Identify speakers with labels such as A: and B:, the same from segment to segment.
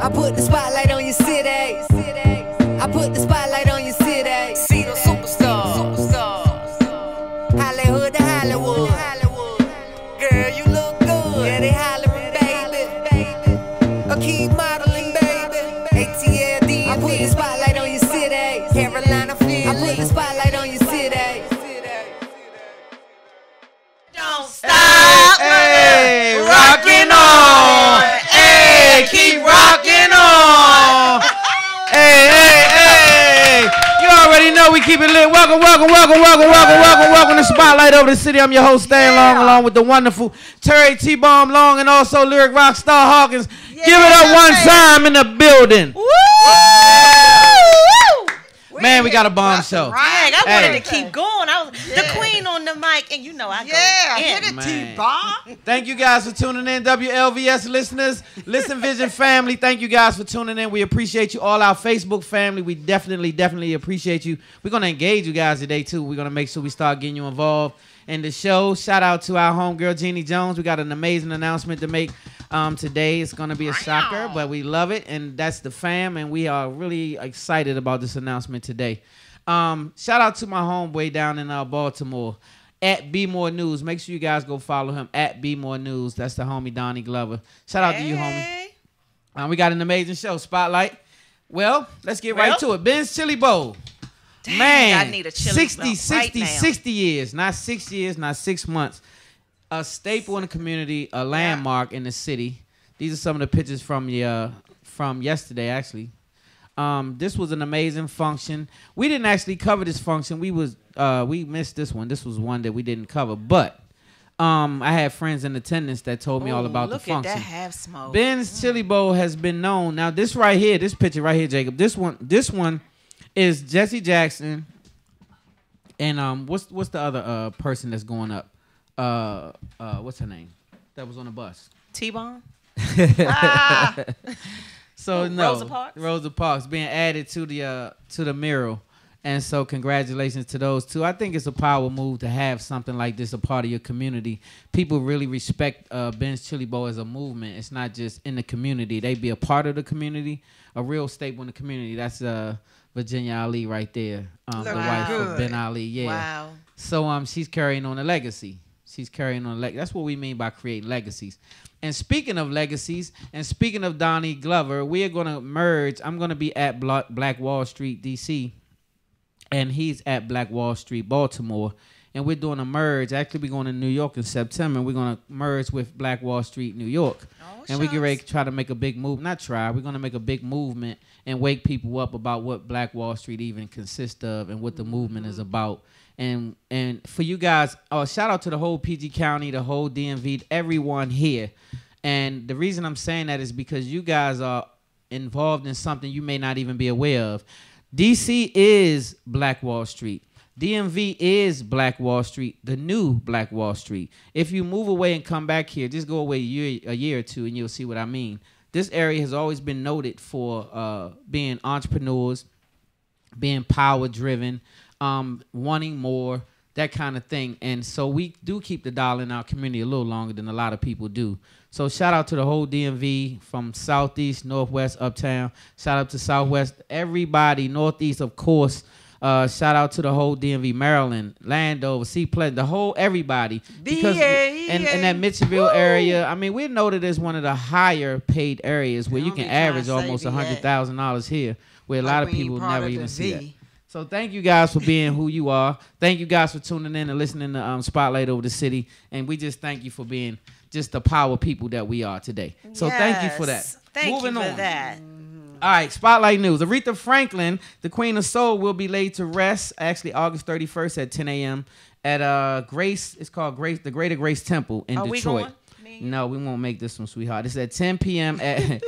A: I put the spotlight on your city. I put the spotlight on your city. See the superstars. Hollywood to Hollywood. Girl, you look good. Yeah, they hollering, baby. I keep modeling, baby. ATLD. I put the spotlight on your city. Carolina, Philly. I put the spotlight on your city.
B: Don't stop.
C: Hey, rocking on. Hey, keep rocking on. Hey. You already know we keep it lit. Welcome to Spotlight Over the City. I'm your host, Stan Long, along with the wonderful Terry T-Bomb Long and also Lyric Rockstar Hawkins. Give it up one time in the building.
B: Woo!
C: Man, we got a bomb show.
B: Right. I wanted to keep going. I was the queen on the mic, and you know I go in.
D: Hit it, T-Bomb.
C: Thank you guys for tuning in, WLVS listeners, Listen Vision family. Thank you guys for tuning in. We appreciate you. All our Facebook family, we definitely appreciate you. We're going to engage you guys today, too. We're going to make sure we start getting you involved in the show. Shout out to our homegirl, Jeannie Jones. We got an amazing announcement to make today. It's going to be a shocker, but we love it, and that's the fam, and we are really excited about this announcement today. Shout out to my homeboy down in Baltimore, at Be More News. Make sure you guys go follow him, at Be More News. That's the homie Donnie Glover. Shout out to you, homie. We got an amazing show, Spotlight. Well, let's get right to it. Ben's Chili Bowl.
B: Dang,
C: Man,
B: I need a chili
C: 60 years, not 6 years, not 6 months. A staple in the community, a landmark in the city. These are some of the pictures from yesterday, actually. This was an amazing function. We didn't actually cover this function. We missed this one. This was one that we didn't cover. But I had friends in attendance that told me all about the function.
B: Look at that half smoke.
C: Ben's Chili Bowl has been known. Now this right here, this picture right here, Jacob. This one is Jesse Jackson. And what's the other person that's going up? What's her name? That was on the bus.
B: T-Bomb?
C: So no,
B: Rosa Parks?
C: Parks being added to the mural, and so congratulations to those two. I think it's a power move to have something like this a part of your community. People really respect Ben's Chili Bowl as a movement. It's not just in the community; they be a part of the community, a real staple in the community. That's Virginia Ali right there, the wife of Ben Ali. Yeah.
B: Wow.
C: So she's carrying on a legacy. That's what we mean by creating legacies. And speaking of legacies, and speaking of Donnie Glover, we are going to merge. I'm going to be at Black Wall Street, D.C., and he's at Black Wall Street, Baltimore. And we're doing a merge. Actually, we're going to New York in September. We're going to merge with Black Wall Street, New York. And we get ready to try to make a big move. Not try. We're going to make a big movement and wake people up about what Black Wall Street even consists of and what the movement is about. And for you guys, shout out to the whole PG County, the whole DMV, everyone here. And the reason I'm saying that is because you guys are involved in something you may not even be aware of. DC is Black Wall Street. DMV is Black Wall Street, the new Black Wall Street. If you move away and come back here, just go away a year or two and you'll see what I mean. This area has always been noted for being entrepreneurs, being power-driven, wanting more, that kind of thing. And so we do keep the dial in our community a little longer than a lot of people do. So shout out to the whole DMV from Southeast, Northwest, Uptown. Shout out to Southwest, everybody, Northeast, of course. Shout out to the whole DMV, Maryland, Landover, Sea Pleasant, the whole everybody. Because in that Mitchellville area, I mean, we're noted as one of the higher paid areas where you can average almost $100,000 here, where a lot of people never even see that. So thank you guys for being who you are. Thank you guys for tuning in and listening to Spotlight Over the City. And we just thank you for being just the power people that we are today. So thank you for that.
B: Moving on. That.
C: All right, Spotlight News. Aretha Franklin, the Queen of Soul, will be laid to rest actually August 31st at 10 a.m. at Grace. It's called the Greater Grace Temple in Detroit. No, we won't make this one, sweetheart. It's at 10 p.m. at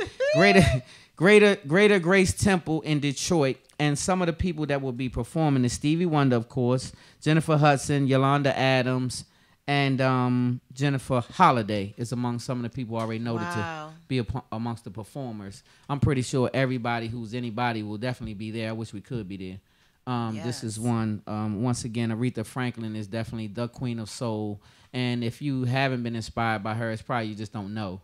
C: Greater Grace Temple in Detroit. And some of the people that will be performing is Stevie Wonder, of course, Jennifer Hudson, Yolanda Adams, and Jennifer Holliday is among some of the people already noted to be amongst the performers. I'm pretty sure everybody who's anybody will definitely be there. I wish we could be there. This is one. Once again, Aretha Franklin is definitely the Queen of Soul. And if you haven't been inspired by her, it's probably you just don't know.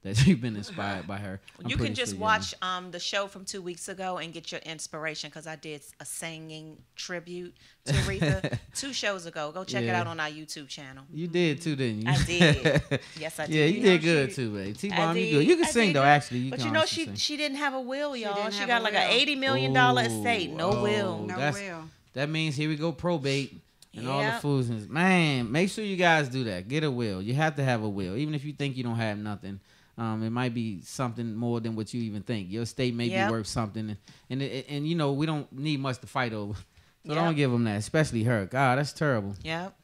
C: that you've been inspired by her.
B: You can just watch the show from 2 weeks ago and get your inspiration, because I did a singing tribute to Aretha 2 shows ago. Go check it out on our YouTube channel.
C: You did too, didn't you?
B: I did. Yes, I did.
C: Yeah, you did good too, babe. T-Bomb, you good. You can sing though, actually.
B: But you know, she didn't have a will, y'all. She got like
D: an
B: $80 million estate. No will.
D: No will.
C: That means here we go probate. And all the foolishness. Man, make sure you guys do that. Get a will. You have to have a will. Even if you think you don't have nothing, it might be something more than what you even think. Your estate may be worth something. And you know, we don't need much to fight over. So don't give them that, especially her. God, that's terrible.
B: Yep.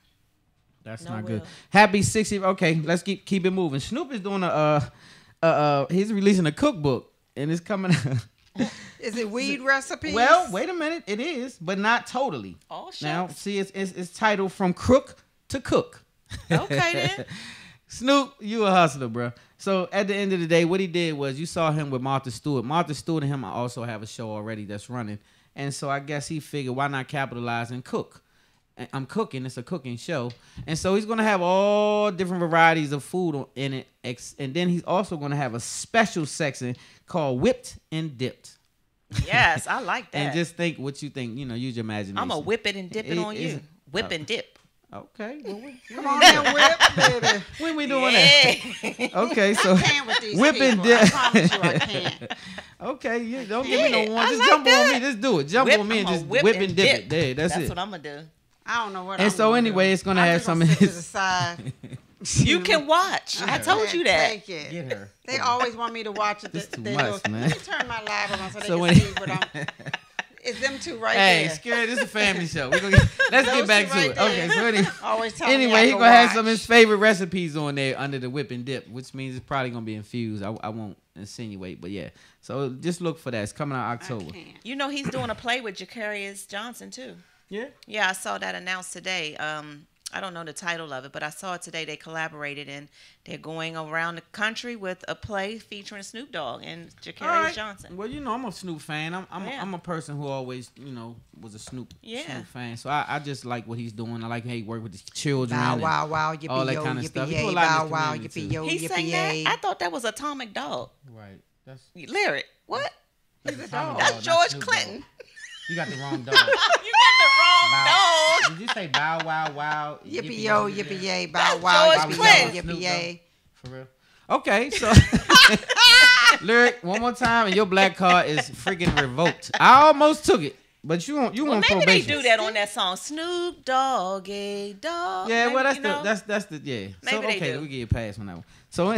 C: That's not good. Happy 60th. Okay, let's keep it moving. Snoop is doing he's releasing a cookbook, and it's coming out.
D: Is it weed recipes?
C: Well, wait a minute. It is, but not totally.
B: Oh, shucks.
C: Now, see, it's titled From Crook to Cook.
B: Okay, then.
C: Snoop, you a hustler, bro. So, at the end of the day, what he did was you saw him with Martha Stewart. Martha Stewart and him also have a show already that's running. And so, I guess he figured, why not capitalize and cook? I'm cooking. It's a cooking show. And so, he's going to have all different varieties of food in it. And then he's also going to have a special section called Whipped and Dipped.
B: Yes, I like that.
C: And just think what you think. You know, use your imagination.
B: I'm going to whip it and dip it on you. Whip and dip.
C: Okay. Well,
D: come on and whip, baby.
C: When we doing that? Okay, so
D: I can with these
C: whip
D: people.
C: and dip.
D: I promise you I can.
C: Okay, don't give me no one. Just jump on me. Just do it. Jump on me and just whip and dip it. There, that's it.
B: That's what I'm going to do.
D: I don't know what
C: and so anyway, it's going to have some of
D: his. To the side.
B: You can watch. I told you that.
D: Take it.
C: Get her.
D: They always want me to watch it.
C: It's too much, man.
D: Let me turn my live on so they can see what I'm... It's them two right there.
C: Hey, Scary, this is a family show. Let's get back to it.
D: There.
C: Okay, so
D: anyway,
C: he's going to have some of his favorite recipes on there under the whip and dip, which means it's probably going to be infused. I won't insinuate, but yeah. So just look for that. It's coming out October.
B: You know, he's doing a play with Jacarius Johnson, too.
C: Yeah?
B: Yeah, I saw that announced today. I don't know the title of it, but I saw it today. They collaborated, and they're going around the country with a play featuring Snoop Dogg and Jacarius Johnson.
C: Well, you know, I'm a Snoop fan. I'm a person who always, you know, was a Snoop fan. So I just like what he's doing. I like how he worked with the children.
D: Bow, wow, wow, yippee,
C: all that
D: yo,
C: kind of
D: yippee,
C: stuff.
D: yay, bow, wow, yippee, yo,
B: he sang that? I thought that was Atomic Dog.
C: Right. That's
B: lyric. What?
D: He's a dog.
B: That's George Clinton.
C: You got the wrong dog.
B: You got the wrong dog.
C: Did you say bow wow wow?
D: Yippee yo, yippee yay, bow wow, yippee yo, yippee yay.
C: For real. Okay, so lyric one more time, and your black card is freaking revoked. I almost took it, but you want probation.
B: Maybe they do that on that song, Snoop Doggy Dog.
C: Yeah,
B: maybe,
C: well that's the yeah.
B: Maybe
C: so
B: they
C: okay,
B: do.
C: we get a pass on that one. So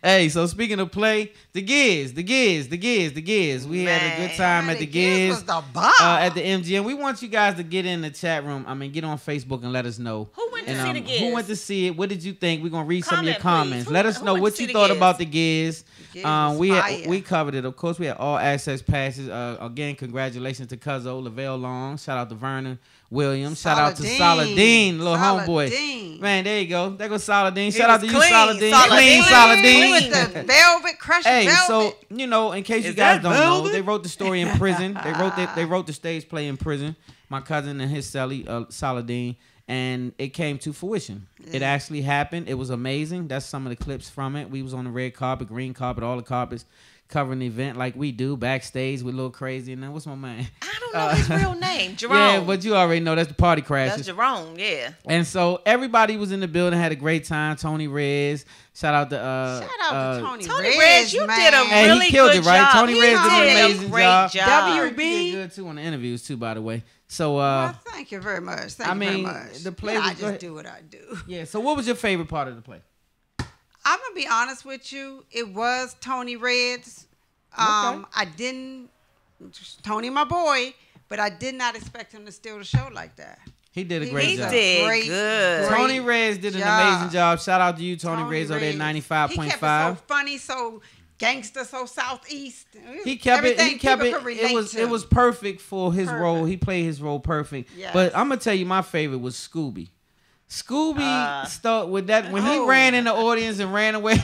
C: hey, so speaking of play, the Giz. We had a good time at the Giz.
D: Was the bomb.
C: At the MGM. We want you guys to get in the chat room. I mean, get on Facebook and let us know.
B: Who went to see the Giz?
C: Who went to see it? What did you think? We're gonna read some of your
B: Please.
C: comments. Let us know what you thought about the Giz.
D: We
C: We covered it. Of course, we had all access passes. Again, congratulations to Cuzzo, Lavelle Long. Shout out to Vernon Williams. Shout out to Saladin, little homeboy. Man, there you go. There goes Saladin. Shout out to you, Saladin. Clean Saladin.
D: With the velvet, crushed velvet.
C: So you know, in case you guys don't know, they wrote the story in prison. They wrote the stage play in prison. My cousin and his celly, Saladin, and it came to fruition. It actually happened. It was amazing. That's some of the clips from it. We was on the red carpet, green carpet, all the carpets, covering the event like we do backstage with Lil Crazy. And then what's my man?
B: I don't know his real name. Jerome.
C: Yeah, but you already know that's the party crashers.
B: That's Jerome. Yeah.
C: And so everybody was in the building, had a great time. Tony Rez. Shout out to
D: Tony Rez.
B: You
D: man.
B: did a really
C: he killed
B: good
C: it, right?
B: job.
C: Tony Rez did an amazing
B: job.
D: WB.
C: He did good too on the interviews too, by the way. So
D: well, thank you very much. Thank you very much.
C: The play.
D: I just do what I do.
C: Yeah. So what was your favorite part of the play?
D: I'm gonna be honest with you. It was Tony Rez. I didn't. Tony, my boy, but I did not expect him to steal the show like that.
C: He did a great job.
B: He did good.
C: Tony Rez did an amazing job. Shout out to you, Tony Rez, over there, 95.5.
D: He kept it so funny, so gangster, so southeast.
C: He kept it. It was perfect for his role. He played his role perfect.
D: Yes.
C: But I'm gonna tell you, my favorite was Scooby. Scooby started with that when he ran in the audience and ran away.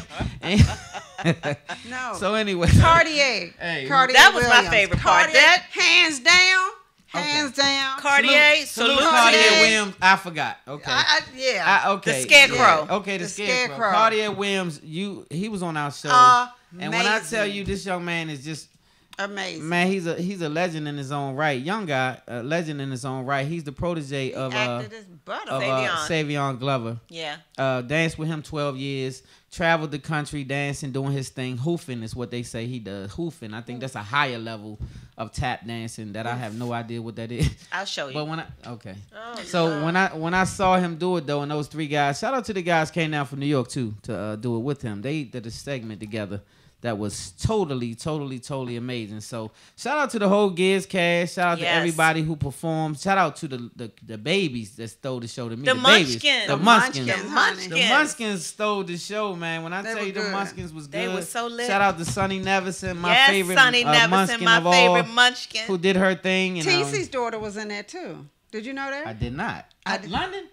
D: No.
C: So anyway,
D: Cartier.
C: Hey,
D: Cartier
B: that was
D: Williams.
B: my favorite part.
D: Cartier, hands down. Hands down.
B: Cartier,
C: Salute
B: salute
C: Cartier
B: to them.
C: Williams. I forgot. Okay.
D: Yeah.
C: Okay.
B: The Scarecrow.
C: Yeah. Okay, the Scarecrow. Cartier Williams, he was on our show. And when I tell you this young man is just
D: amazing.
C: Man, he's a legend in his own right. Young guy, a legend in his own right. He's the protege of Savion Glover.
B: Yeah.
C: Danced with him 12 years. Traveled the country dancing, doing his thing. Hoofing is what they say he does. Hoofing. I think that's a higher level of tap dancing that I have no idea what that is.
B: I'll show you.
C: But when I saw him do it though, and those three guys, shout out to the guys came down from New York too to do it with him. They did a segment together that was totally amazing. So shout out to the whole Giz cast. Shout out to everybody who performed. Shout out to the babies that stole the show to me.
B: The Munchkins.
C: The Munchkins stole the show, man. When I tell you the Munchkins was good.
B: They was so lit.
C: Shout out to Sonny Nevison, my favorite
B: Sonny Nevison,
C: Munchkin
B: my
C: of all,
B: favorite Munchkin.
C: who did her thing.
D: TC's daughter was in there too. Did you know that?
C: I did not. London?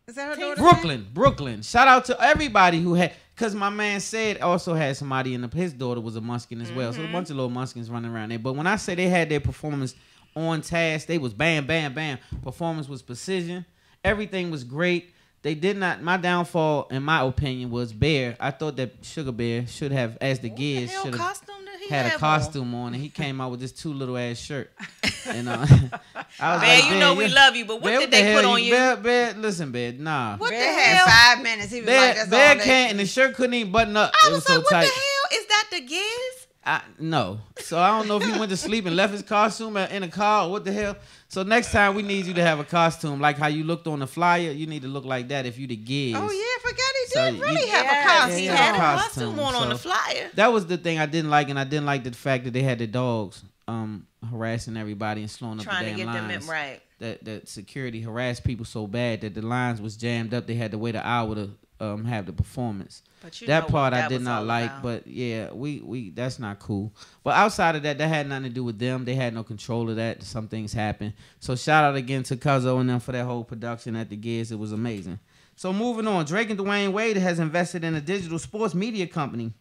D: Is that her daughter?
C: Brooklyn. Shout out to everybody who had, because my man said also had somebody in his daughter was a Munchkin as well. So a bunch of little Munchkins running around there. But when I say they had their performance on task, they was bam, bam, bam. Performance was precision. Everything was great. They did not. My downfall, in my opinion, was Bear. I thought that Sugar Bear should have, as the Giz, should have had a costume on, and he came out with this too little ass shirt. And I was
B: Bear,
C: like,
B: you know we love you, but what did they put on you?
C: Bear, listen, Bear, nah.
B: What
D: Bear
B: the hell?
D: had 5 minutes. He was like, that's
C: Bear
D: all they
C: can't, and the shirt couldn't even button up.
B: I
C: It
B: was
C: was
B: like,
C: so
B: what
C: tight.
B: the hell? Is that the Giz?
C: No. So I don't know if he went to sleep and left his costume in a car or what the hell. So next time we need you to have a costume like how you looked on the flyer. You need to look like that if you the Giz.
D: Oh yeah, I forgot he
C: So
D: did really
C: you-
D: have a
B: Yes,
D: costume.
B: he
C: Yeah,
B: had a
C: costume,
B: costume on the
C: so-
B: flyer.
C: That was the thing I didn't like, and I didn't like the fact that they had the dogs harassing everybody and slowing up
B: Trying
C: the
B: to
C: damn
B: get them
C: lines.
B: in right.
C: That security harassed people so bad that the lines was jammed up. They had to wait an hour to have the performance.
B: But you
C: That
B: know
C: part
B: what
C: I
B: that
C: did
B: was
C: not
B: all
C: like,
B: about.
C: but yeah, we that's not cool. But outside of that, that had nothing to do with them. They had no control of that. Some things happened. So shout out again to Cuzzo and them for that whole production at the Giz. It was amazing. So moving on, Drake and Dwayne Wade has invested in a digital sports media company,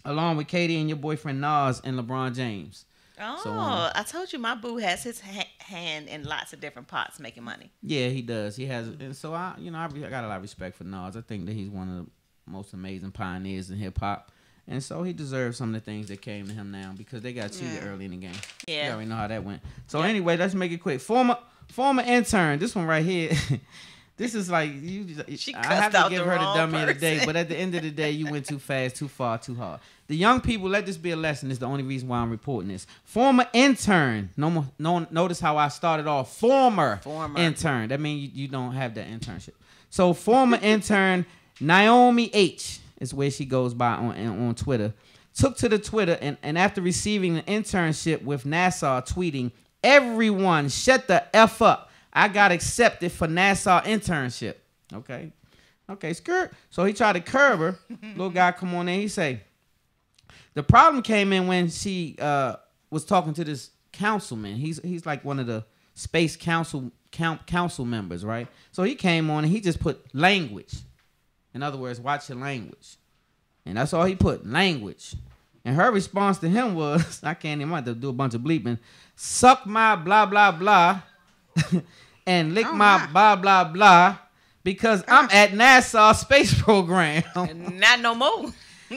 C: along with Katie and your boyfriend Nas and LeBron James.
B: Oh,
C: So,
B: I told you my boo has his hand in lots of different pots making money.
C: Yeah, he does. He has, and so I got a lot of respect for Nas. I think that he's one of the most amazing pioneers in hip hop, and so he deserves some of the things that came to him now because they got cheated early in the game.
B: Yeah.
C: You already know how that went. So anyway, let's make it quick. Former intern. This one right here. This is like
B: She
C: I have
B: cussed
C: to
B: out
C: give
B: the
C: her the
B: wrong
C: dummy of the day,
B: person.
C: but at the end of the day, you went too fast, too far, too hard. The young people, let this be a lesson. This is the only reason why I'm reporting this. Former intern. Notice how I started off. Former. Intern. That means you don't have that internship. So former intern Naomi H is where she goes by on Twitter. Took to the Twitter and after receiving an internship with NASA, tweeting, "Everyone, shut the F up. I got accepted for NASA internship." Okay, skirt. So he tried to curb her. Little guy come on there. He say, the problem came in when she was talking to this councilman. He's like one of the space council members, right? So he came on and he just put language. In other words, watch your language. And that's all he put, language. And her response to him was, I can't even, I have to do a bunch of bleeping, suck my blah, blah, blah, and lick my blah, blah, blah, because I'm at NASA space program.
B: Not no more.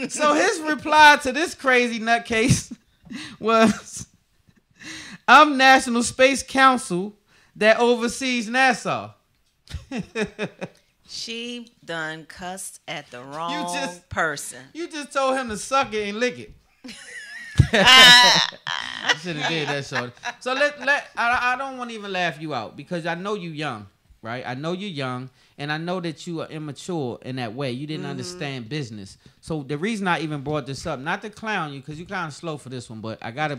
C: So his reply to this crazy nutcase was, I'm National Space Council that oversees NASA.
B: She done cussed at the wrong person.
C: You just told him to suck it and lick it. I should have did that, shorty. So I don't want to even laugh you out because I know you young, right? I know you're young, and I know that you are immature in that way. You didn't understand business. So the reason I even brought this up, not to clown you, because you're kind of slow for this one, but I gotta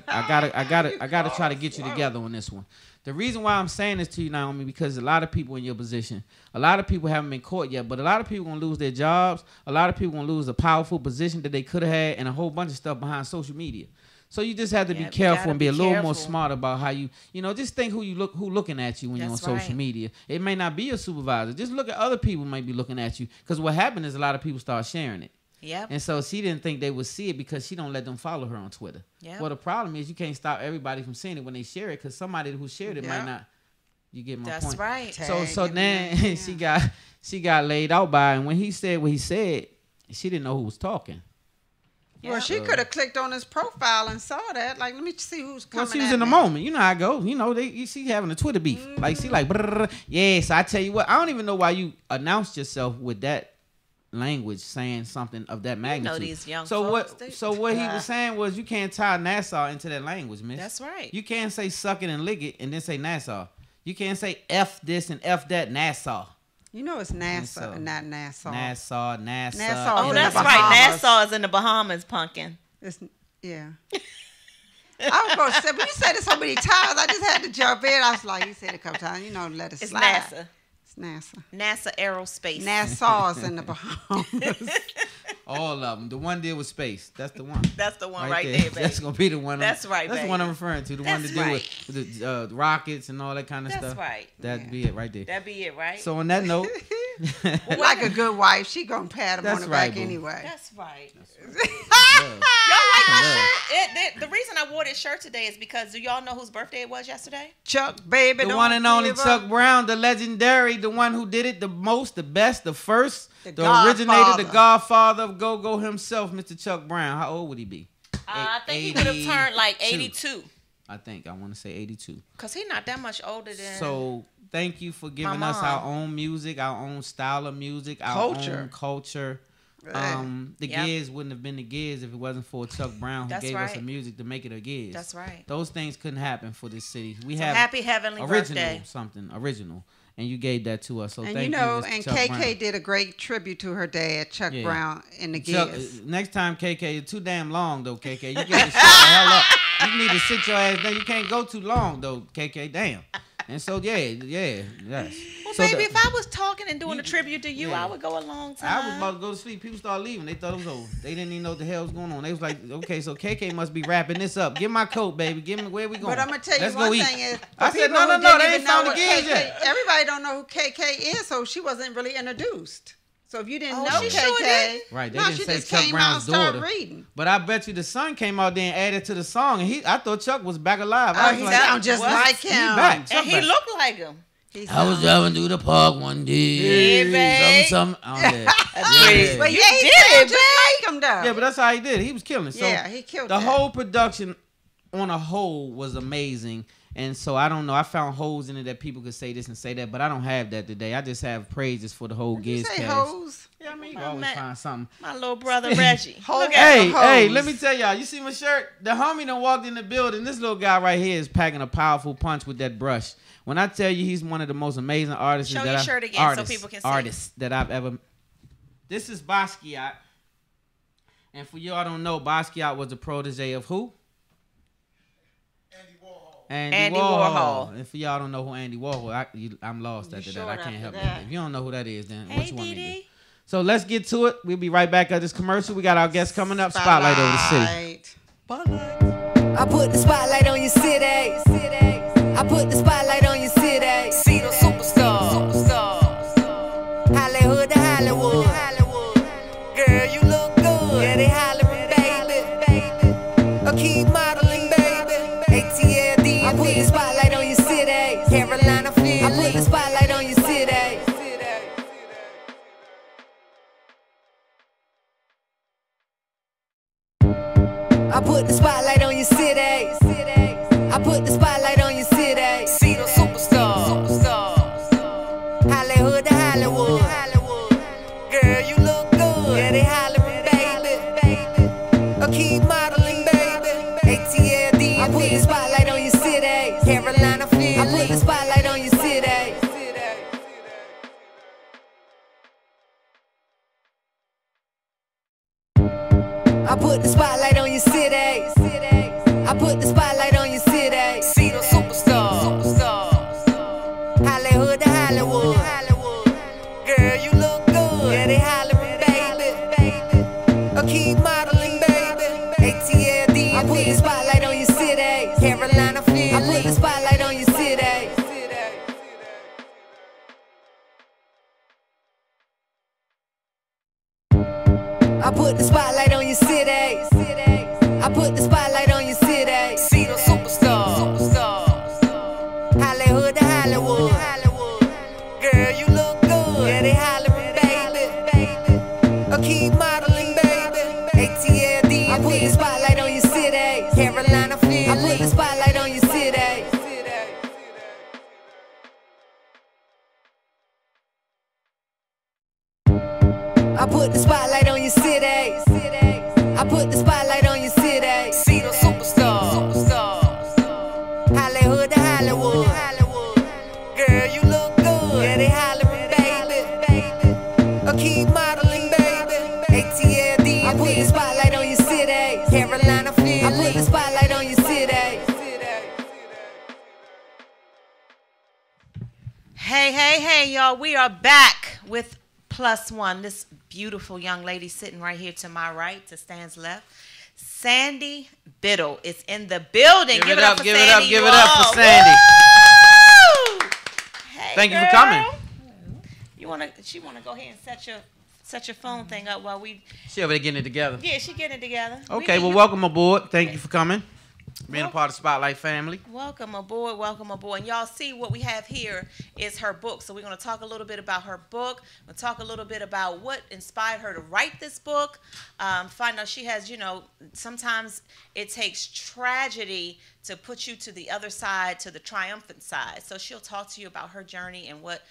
C: try to get you together on this one. The reason why I'm saying this to you, Naomi, because a lot of people in your position, a lot of people haven't been caught yet, but a lot of people gonna lose their jobs. A lot of people gonna lose a powerful position that they could have had, and a whole bunch of stuff behind social media. So you just have to be careful and be a little more smart about how you just think who looking at you when you're on social media. It may not be your supervisor. Just look at other people might be looking at you, because what happened is a lot of people start sharing it.
B: Yep.
C: And so she didn't think they would see it because she don't let them follow her on Twitter.
B: Yep.
C: Well, the problem is you can't stop everybody from seeing it when they share it because somebody who shared it might not. You get my
B: That's
C: point.
B: right.
C: So then she got laid out by, and when he said what he said, she didn't know who was talking.
D: Well, she could have clicked on his profile and saw that. Like, let me see who's coming.
C: Well, she was in the moment. You know how I go. You know, she having a Twitter beef. Like, she like, yes, I tell you what, I don't even know why you announced yourself with that language saying something of that magnitude.
B: You know these young
C: folks,
B: folks.
C: So what he was saying was you can't tie Nassau into that language, miss.
B: That's right.
C: You can't say suck it and lick it and then say Nassau. You can't say F this and F that Nassau.
D: You know it's Nassau, not Nassau.
C: Nassau.
D: Nassau.
B: Oh, that's right. Nassau is in the Bahamas, pumpkin.
D: Yeah. I was going to say, but you said it so many times, I just had to jump in. I was like, you said it a couple times, let it slide.
B: It's NASA. NASA Aerospace.
D: Nassau's in the Bahamas.
C: All of them. The one deal with space. That's the one.
B: That's the one right there, baby.
C: That's gonna be the one.
B: That's right,
C: That's
B: baby.
C: the one I'm referring to. The one to do with the rockets and all that kind of stuff.
B: That's right.
C: That'd be it right there.
B: That'd be it, right?
C: So on that note,
D: like a good wife, she gonna pat him on the back
C: boo.
D: anyway.
B: That's right.
C: Y'all
B: Y'all like my shirt? The reason I wore this shirt today is because do y'all know whose birthday it was yesterday?
D: Chuck, baby.
C: The one and only Chuck Brown, the legendary, the one who did it the most, the best, the first, the originator, the godfather of go-go himself, Mr. Chuck Brown. How old would he be?
B: I think he would have turned like 82.
C: I want to say 82.
B: Because he's not that much older than...
C: So thank you for giving us our own music, our own style of music, our own culture. The Gears wouldn't have been the Gears if it wasn't for Chuck Brown who gave us the music to make it a Gears.
B: That's right.
C: Those things couldn't happen for this city. We
B: so
C: have
B: happy heavenly birthday.
C: Something original. And you gave that to us. So
D: and
C: thank you.
D: And
C: Chuck
D: KK
C: Brown.
D: did a great tribute to her dad, Chuck Brown, in the Gears.
C: Next time, KK, you're too damn long though, KK. You got to shut the hell up. You need to sit your ass down. You can't go too long though, KK. Damn. And so yes.
B: Well,
C: so
B: baby, if I was talking and doing a tribute to you, I would go a long time.
C: I was about to go to sleep. People started leaving. They thought it was over. They didn't even know what the hell was going on. They was like, okay, so KK must be wrapping this up. Give my coat, baby. Give me where we going.
D: But I'm gonna tell you
C: Let's
D: one
C: go
D: thing
C: eat.
D: is,
C: I said no. They ain't found the Gears yet.
D: Everybody don't know who KK is, so she wasn't really introduced. So if you didn't know
B: she
D: KK,
B: sure did.
C: Right, they
D: no,
C: didn't
D: she
C: say
D: just
C: Chuck
D: came
C: Brown's
D: out and started
C: daughter.
D: reading.
C: But I bet you the son came out there and added to the song, and I thought Chuck was back alive.
D: Oh, he sounds just like him.
C: He back.
B: And he looked like him.
C: I was driving through the park one day.
B: Yeah,
C: some. Oh, yeah.
D: But
B: You
D: he
B: did
D: did
B: it,
D: just like him though.
C: Yeah, but that's how he did. He was killing. So
D: yeah, he killed
C: the
D: that.
C: whole production on a whole was amazing. And so I don't know. I found holes in it that people could say this and say that, but I don't have that today. I just have praises for the whole Gears
D: say
C: cast.
D: hoes?
C: Yeah, I mean, you always find something.
B: My little brother Reggie.
C: Hey, let me tell y'all. You see my shirt? The homie done walked in the building. This little guy right here is packing a powerful punch with that brush. When I tell you he's one of the most amazing artists
B: Show
C: that
B: your
C: I,
B: shirt again so people can see.
C: Artists that I've ever. This is Basquiat. And for y'all don't know, Basquiat was a protege of who? Andy Warhol. And for y'all don't know who Andy Warhol, I'm lost after that. I can't help it. If you don't know who that is, then what you want me to do? So let's get to it. We'll be right back at this commercial. We got our guests coming up. Spotlight over the city.
A: I put the spotlight on your city. I put the spotlight on your city. See the superstars. Hollywood to Hollywood. Girl, you look good. Yeah, they hollering, baby. I keep modeling, baby. ATLD. I put the spotlight on your city. Carolina, Philly. I put the spotlight on your city. I put the spotlight on your city. I put the spotlight on your city. See the superstars. Hollywood to Hollywood. Girl, you look good. Yeah, they hollering, baby. I keep modeling, baby. ATLD. I put the spotlight on your city. Carolina, Philly. I put the spotlight on your city. I put the spotlight on your city. I put the spotlight on your city. See the superstars. Hollywood to Hollywood. Girl, you look good. Yeah, they hollering, baby. I keep modeling, baby. ATLD. I put the spotlight on your city. Carolina, Philly. I put the spotlight on your city. I put the Carolina Philly. I put the spotlight on your city. I put the spotlight on your city. I put the spotlight on your city. See the superstars. Hollywood to Hollywood. Girl, you look good. Yeah, they hollering, baby. I keep modeling, baby. ATLD. I put the spotlight on your city. Carolina Philly. I put the spotlight on your city.
B: Hey, y'all. We are back with Plus One. This beautiful young lady sitting right here to my right, to Stan's left. Sandy Biddle is in the building.
C: Give it up for Sandy.
B: Woo! Hey,
C: Thank you
B: girl.
C: for coming.
B: She wanna go ahead and set your phone thing up while we.
C: She over there getting it together.
B: Yeah, she getting it together.
C: Okay, well, welcome aboard. Thank you for coming. Being a part of the Spotlight family.
B: Welcome aboard, welcome aboard. And y'all see what we have here is her book. So we're going to talk a little bit about her book. We'll talk a little bit about what inspired her to write this book. Find out she has, sometimes it takes tragedy to put you to the other side, to the triumphant side. So she'll talk to you about her journey and what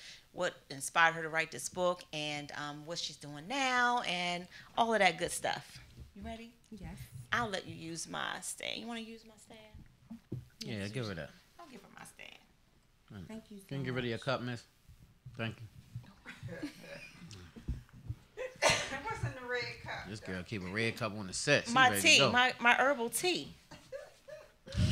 B: inspired her to write this book and what she's doing now and all of that good stuff. You ready?
E: Yes.
B: I'll let you use my stand. You want to use my stand?
C: Yeah, give her that.
B: I'll give her my stand.
E: Thank you.
C: Can you get rid of your cup, miss? Thank you.
D: What's in the red cup?
C: This girl keep a red cup on the set. She
B: My
C: ready
B: tea,
C: to go.
B: my herbal tea.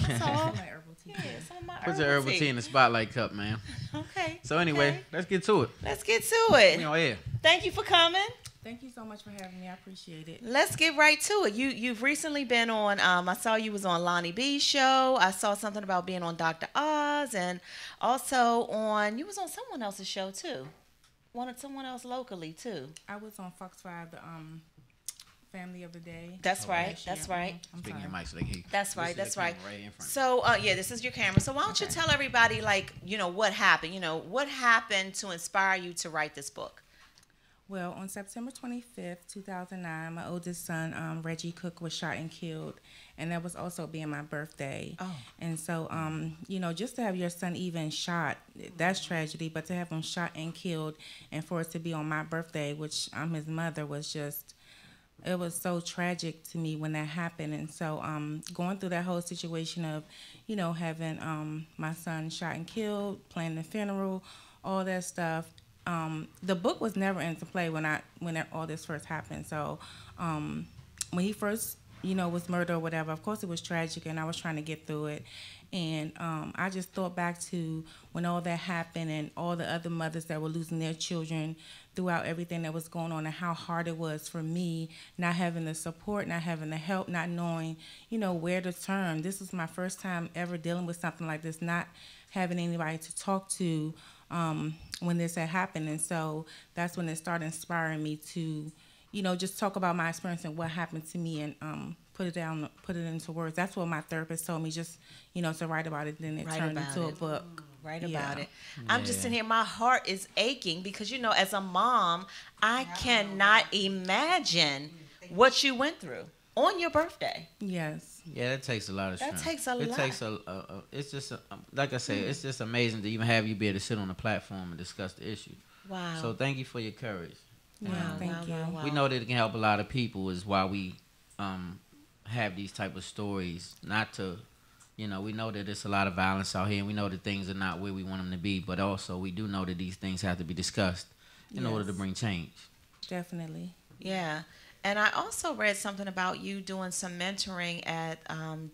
B: That's all.
E: My herbal tea.
B: Yeah, some of my
C: Put your herbal tea in the Spotlight cup, man.
B: Okay.
C: So anyway,
B: okay.
C: let's get to it.
B: Let's get to it.
C: We on air.
B: Thank you for coming.
E: Thank you so much for having me. I appreciate it.
B: Let's get right to it. You've recently been on. I saw you was on Lonnie B's show. I saw something about being on Dr. Oz, and also you was on someone else's show too. Someone else locally too.
E: I was on Fox 5, the Family of the Day.
B: That's right. That's right.
E: I'm
C: Speaking
E: sorry.
C: your mic so they can hear you.
B: That's right.
C: This is
B: That's
C: the
B: right.
C: camera in front.
B: So, this is your camera. So, why don't you tell everybody, what happened? What happened to inspire you to write this book?
E: Well, on September 25th, 2009, my oldest son, Reggie Cook, was shot and killed. And that was also being my birthday.
B: Oh.
E: And so, just to have your son even shot, that's tragedy. But to have him shot and killed and for it to be on my birthday, which I'm his mother, was just... It was so tragic to me when that happened. And so going through that whole situation of, having my son shot and killed, planning the funeral, all that stuff, the book was never into play when all this first happened. So when he first, was murdered or whatever, of course it was tragic and I was trying to get through it. And I just thought back to when all that happened and all the other mothers that were losing their children throughout everything that was going on and how hard it was for me, not having the support, not having the help, not knowing, where to turn. This was my first time ever dealing with something like this, not having anybody to talk to when this had happened. And so that's when it started inspiring me to, just talk about my experience and what happened to me and put it into words. That's what my therapist told me, just, to write about it. Then it turned into a book.
B: Write about it. I'm just sitting here, my heart is aching because, as a mom, I cannot imagine what you went through on your birthday.
E: Yes.
C: Yeah, that takes a lot of strength.
B: That takes a lot.
C: It takes it's just, like I say, it's just amazing to even have you be able to sit on a platform and discuss the issue.
B: Wow.
C: So thank you for your courage.
E: Yeah, thank you.
B: Wow.
C: We know that it can help a lot of people is why we have these type of stories. Not to, we know that there's a lot of violence out here and we know that things are not where we want them to be, but also we do know that these things have to be discussed in order to bring change.
E: Definitely.
B: Yeah. And I also read something about you doing some mentoring at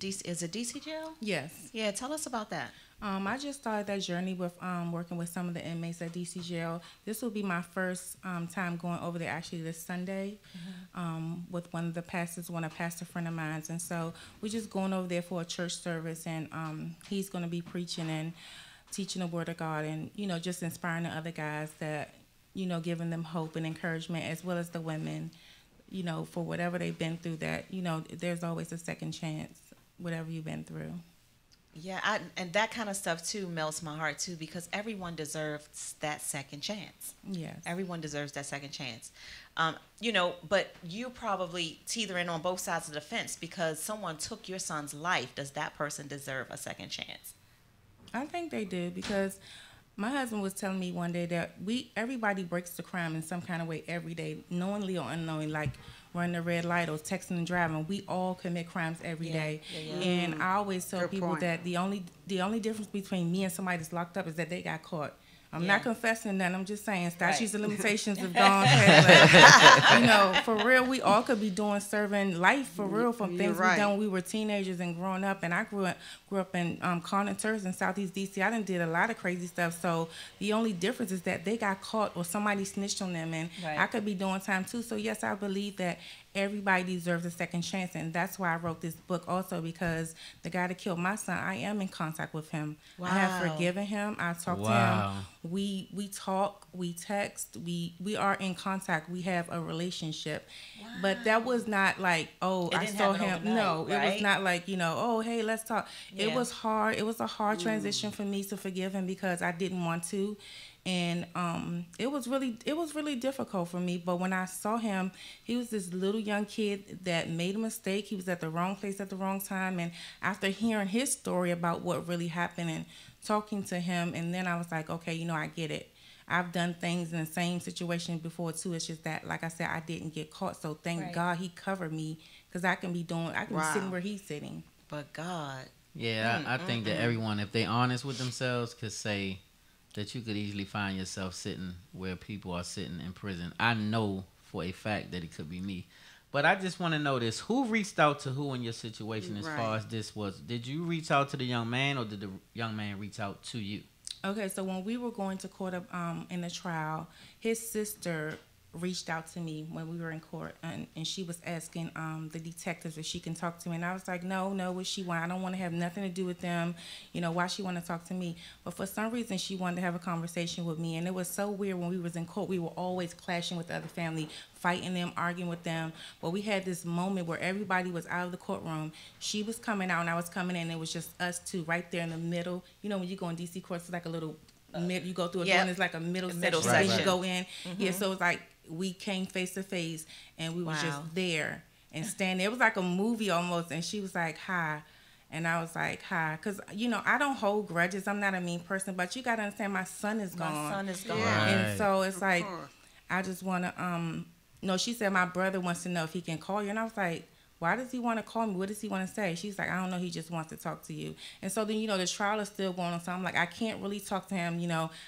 B: is it DC jail?
E: Yes.
B: Yeah, tell us about that.
E: I just started that journey with working with some of the inmates at DC jail. This will be my first time going over there actually this Sunday with one of the pastors, a pastor friend of mine. And so we're just going over there for a church service, and he's going to be preaching and teaching the word of God and, just inspiring the other guys that, giving them hope and encouragement, as well as the women, for whatever they've been through, that, there's always a second chance, whatever you've been through.
B: Yeah, and that kind of stuff too melts my heart too, because everyone deserves that second chance.
E: Yes.
B: Everyone deserves that second chance. But you probably teetering on both sides of the fence because someone took your son's life. Does that person deserve a second chance?
E: I think they do because my husband was telling me one day that everybody breaks the crime in some kind of way every day, knowingly or unknowingly, like running a red light or texting and driving. We all commit crimes every day.
B: Yeah.
E: And I always tell
D: Good
E: people
D: point.
E: that the only difference between me and somebody that's locked up is that they got caught. I'm
B: Yeah.
E: not confessing none. I'm just saying statutes
B: Right.
E: of limitations have gone past. For real, we all could be serving life for real from
D: You're
E: things
D: right.
E: we done when we were teenagers and growing up. And I grew up in Conanturs in Southeast DC. I done did a lot of crazy stuff. So the only difference is that they got caught or somebody snitched on them, and
B: Right.
E: I could be doing time too. So yes, I believe that everybody deserves a second chance, and that's why I wrote this book also, because the guy that killed my son, I am in contact with him. I have
B: Wow.
E: forgiven him. I talked to
C: Wow.
E: him. We talk, we text, we are in contact. We have a relationship. But that was not like, oh,
B: It
E: I
B: didn't
E: saw
B: happen
E: him.
B: overnight,
E: No, it
B: right?
E: was not like, oh, hey, let's talk. It
B: Yeah.
E: was hard. It was a hard transition for me to forgive him because I didn't want to. And it was really difficult for me. But when I saw him, he was this little young kid that made a mistake. He was at the wrong place at the wrong time. And after hearing his story about what really happened and talking to him, and then I was like, okay, I get it. I've done things in the same situation before too. It's just that, like I said, I didn't get caught. So thank
B: Right.
E: God he covered me, because I can be
D: Wow.
E: sitting where he's sitting.
B: But God.
C: Yeah, I think that everyone, if they honest with themselves, could say that you could easily find yourself sitting where people are sitting in prison. I know for a fact that it could be me. But I just want to know this. Who reached out to who in your situation as
D: Right.
C: far as this was? Did you reach out to the young man, or did the young man reach out to you?
E: Okay, so when we were going to court in the trial, his sister reached out to me when we were in court, and she was asking the detectives if she can talk to me, and I was like, no, what she want? I don't want to have nothing to do with them. Why she want to talk to me? But for some reason, she wanted to have a conversation with me, and it was so weird. When we was in court, we were always clashing with the other family, fighting them, arguing with them. But we had this moment where everybody was out of the courtroom. She was coming out, and I was coming in. It was just us two right there in the middle. When you go in DC courts, it's like a little you go through a door, and it's like a middle section. Then you go in. Yeah, so it's like we came face to face, and we was
B: Wow.
E: just there and standing. It was like a movie almost. And she was like, hi. And I was like, hi. Because, I don't hold grudges. I'm not a mean person. But you got to understand, my son is gone.
B: My son is gone.
D: Yeah.
E: And
C: Right.
E: so it's like,
D: course.
E: I just want to, no, she said, my brother wants to know if he can call you. And I was like, why does he want to call me? What does he want to say? She's like, I don't know. He just wants to talk to you. And so then, the trial is still going on. So I'm like, I can't really talk to him.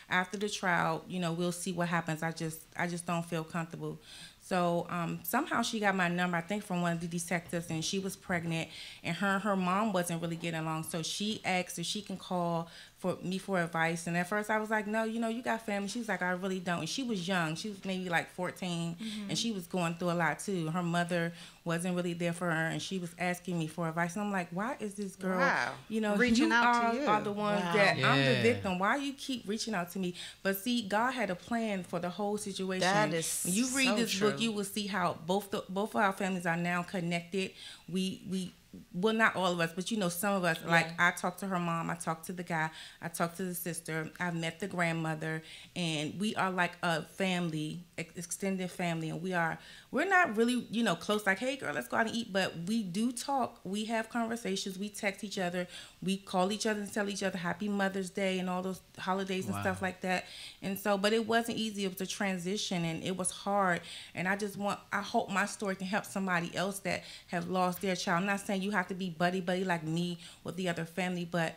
E: After the trial, we'll see what happens. I just don't feel comfortable. So somehow she got my number, I think, from one of the detectives, and she was pregnant, and her mom wasn't really getting along. So she asked if she can call for advice. And at first I was like, no, you got family. She was like, I really don't. And she was young. She was maybe like 14, and she was going through a lot too. Her mother wasn't really there for her, and she was asking me for advice. And I'm like, why is this girl,
D: Wow.
E: you
D: Reaching out to you.
E: are the ones
B: Wow.
E: that I'm the
C: Yeah.
E: victim. Why you keep reaching out to me? But see, God had a plan for the whole situation.
B: That is
E: When you read
B: so
E: this
B: true.
E: book, you will see how both of our families are now connected. We well, not all of us, but some of us, like I talked to her mom, I talked to the guy, I talked to the sister, I met the grandmother, and we are like a family, extended family, and we're not really, close, like, hey girl, let's go out and eat, but we do talk, we have conversations, we text each other, we call each other and tell each other Happy Mother's Day and all those holidays and
C: Wow.
E: stuff like that. And so, but it wasn't easy, it was a transition, and it was hard, and I hope my story can help somebody else that have lost their child. I'm not saying you have to be buddy like me with the other family, but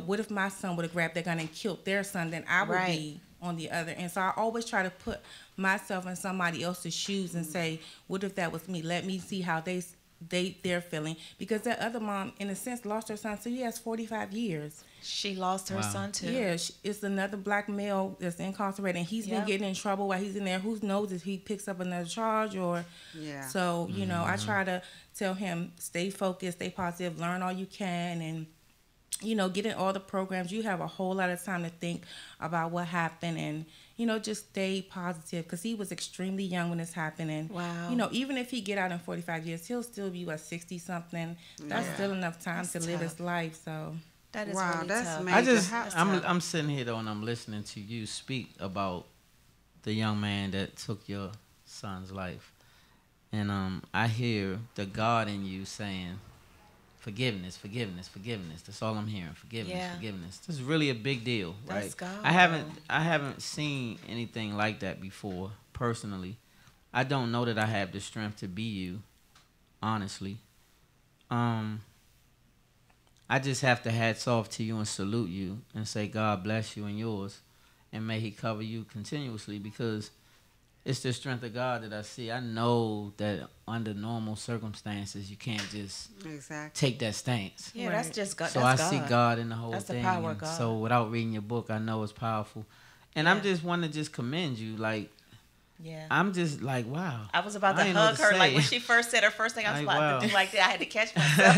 E: what if my son would have grabbed their gun and killed their son? Then I would
B: Right.
E: be on the other end. So I always try to put myself in somebody else's shoes and say, what if that was me? Let me see how they're feeling, because that other mom, in a sense, lost her son. So he has 45 years.
B: She lost her
C: Wow.
B: son too.
E: Yeah, it's another black male that's incarcerated, and he's been
B: Yep.
E: getting in trouble while he's in there. Who knows if he picks up another charge or...
D: Yeah.
E: So, I try to tell him, stay focused, stay positive, learn all you can, and, get in all the programs. You have a whole lot of time to think about what happened, and, just stay positive, because he was extremely young when this happened. And,
B: Wow.
E: even if he get out in 45 years, he'll still be, 60-something. That's
D: Yeah.
E: still enough time
B: That's
E: to live
B: tough.
E: his life, so...
B: That is
D: Wow,
B: really
D: that's
B: tough.
D: amazing.
C: I'm sitting here though, and I'm listening to you speak about the young man that took your son's life, and I hear the God in you saying, "Forgiveness, forgiveness, forgiveness." That's all I'm hearing. Forgiveness,
B: Yeah.
C: forgiveness. This is really a big deal, right?
B: That's God,
C: I haven't seen anything like that before personally. I don't know that I have the strength to be you, honestly. I just have to hats off to you and salute you and say God bless you and yours, and may He cover you continuously, because it's the strength of God that I see. I know that under normal circumstances you can't just take that stance.
B: Yeah, that's just God.
C: So
B: That's
C: I see God in the whole
B: That's the
C: thing.
B: power of
C: and
B: God.
C: So without reading your book, I know it's powerful, and I'm just want to just commend you. Like,
B: Yeah.
C: I'm just like, wow.
B: I was about to
C: ain't know
B: hug
C: what
B: her. Like
C: say.
B: when she first said her first thing, I was
C: Like,
B: about
C: wow.
B: to do like that. I had to catch myself.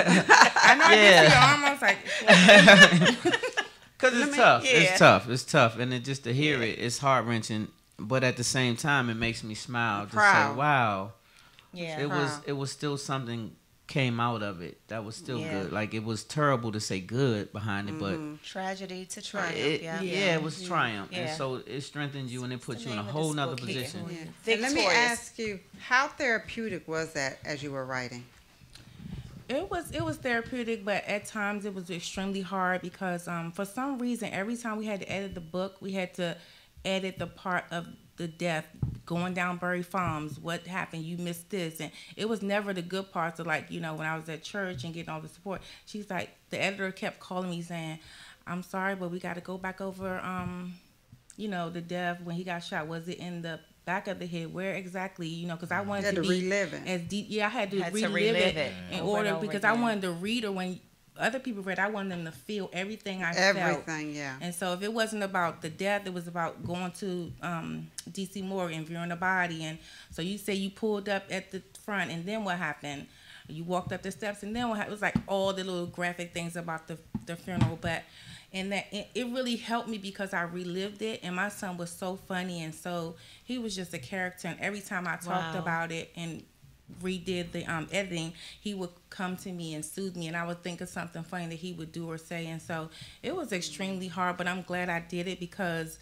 E: I know. I just see your almost like.
C: Cause it's tough.
B: Yeah.
C: It's tough. It's tough, and it just to hear it, it's heart wrenching. But at the same time, it makes me smile to say,
D: Proud.
C: "Wow,
B: Yeah.
C: it was still something came out of it that was still
B: Yeah.
C: good. Like, it was terrible to say good behind it, but
B: Tragedy to triumph.
C: it was triumph, and
B: Yeah.
C: so it strengthened you and it put
B: the
C: you in a
B: name of
C: whole
B: this
C: nother
B: book here?
C: position.
D: Yeah. And let me
B: Victorious.
D: ask you, how therapeutic was that as you were writing?
E: It was therapeutic, but at times it was extremely hard because for some reason every time we had to edit the book, we had to edit the part of the death, going down Bury Farms, what happened, you missed this, and it was never the good parts of, like, you know, when I was at church and getting all the support. She's like, the editor kept calling me saying, "I'm sorry, but we got to go back over you know, the death when he got shot. Was it in the back of the head? Where exactly? You know, because I wanted
D: had
E: to
D: to
E: be
D: relive it.
E: as deep. Yeah, I had to
B: Had
E: relive,
B: to relive
E: it
B: it
E: in
B: over
E: order,
B: and over
E: because I
B: again.
E: wanted the reader, when other people read, I wanted them to feel everything I felt.
D: Everything, yeah.
E: And so if it wasn't about the death, it was about going to DC Morgue and viewing the body. And so you say you pulled up at the front, and then what happened? You walked up the steps, and then what happened? It was like all the little graphic things about the funeral. But and that it really helped me because I relived it, and my son was so funny, and so he was just a character. And every time I talked
B: Wow.
E: about it and redid the editing, he would come to me and soothe me, and I would think of something funny that he would do or say. And so it was extremely hard, but I'm glad I did it because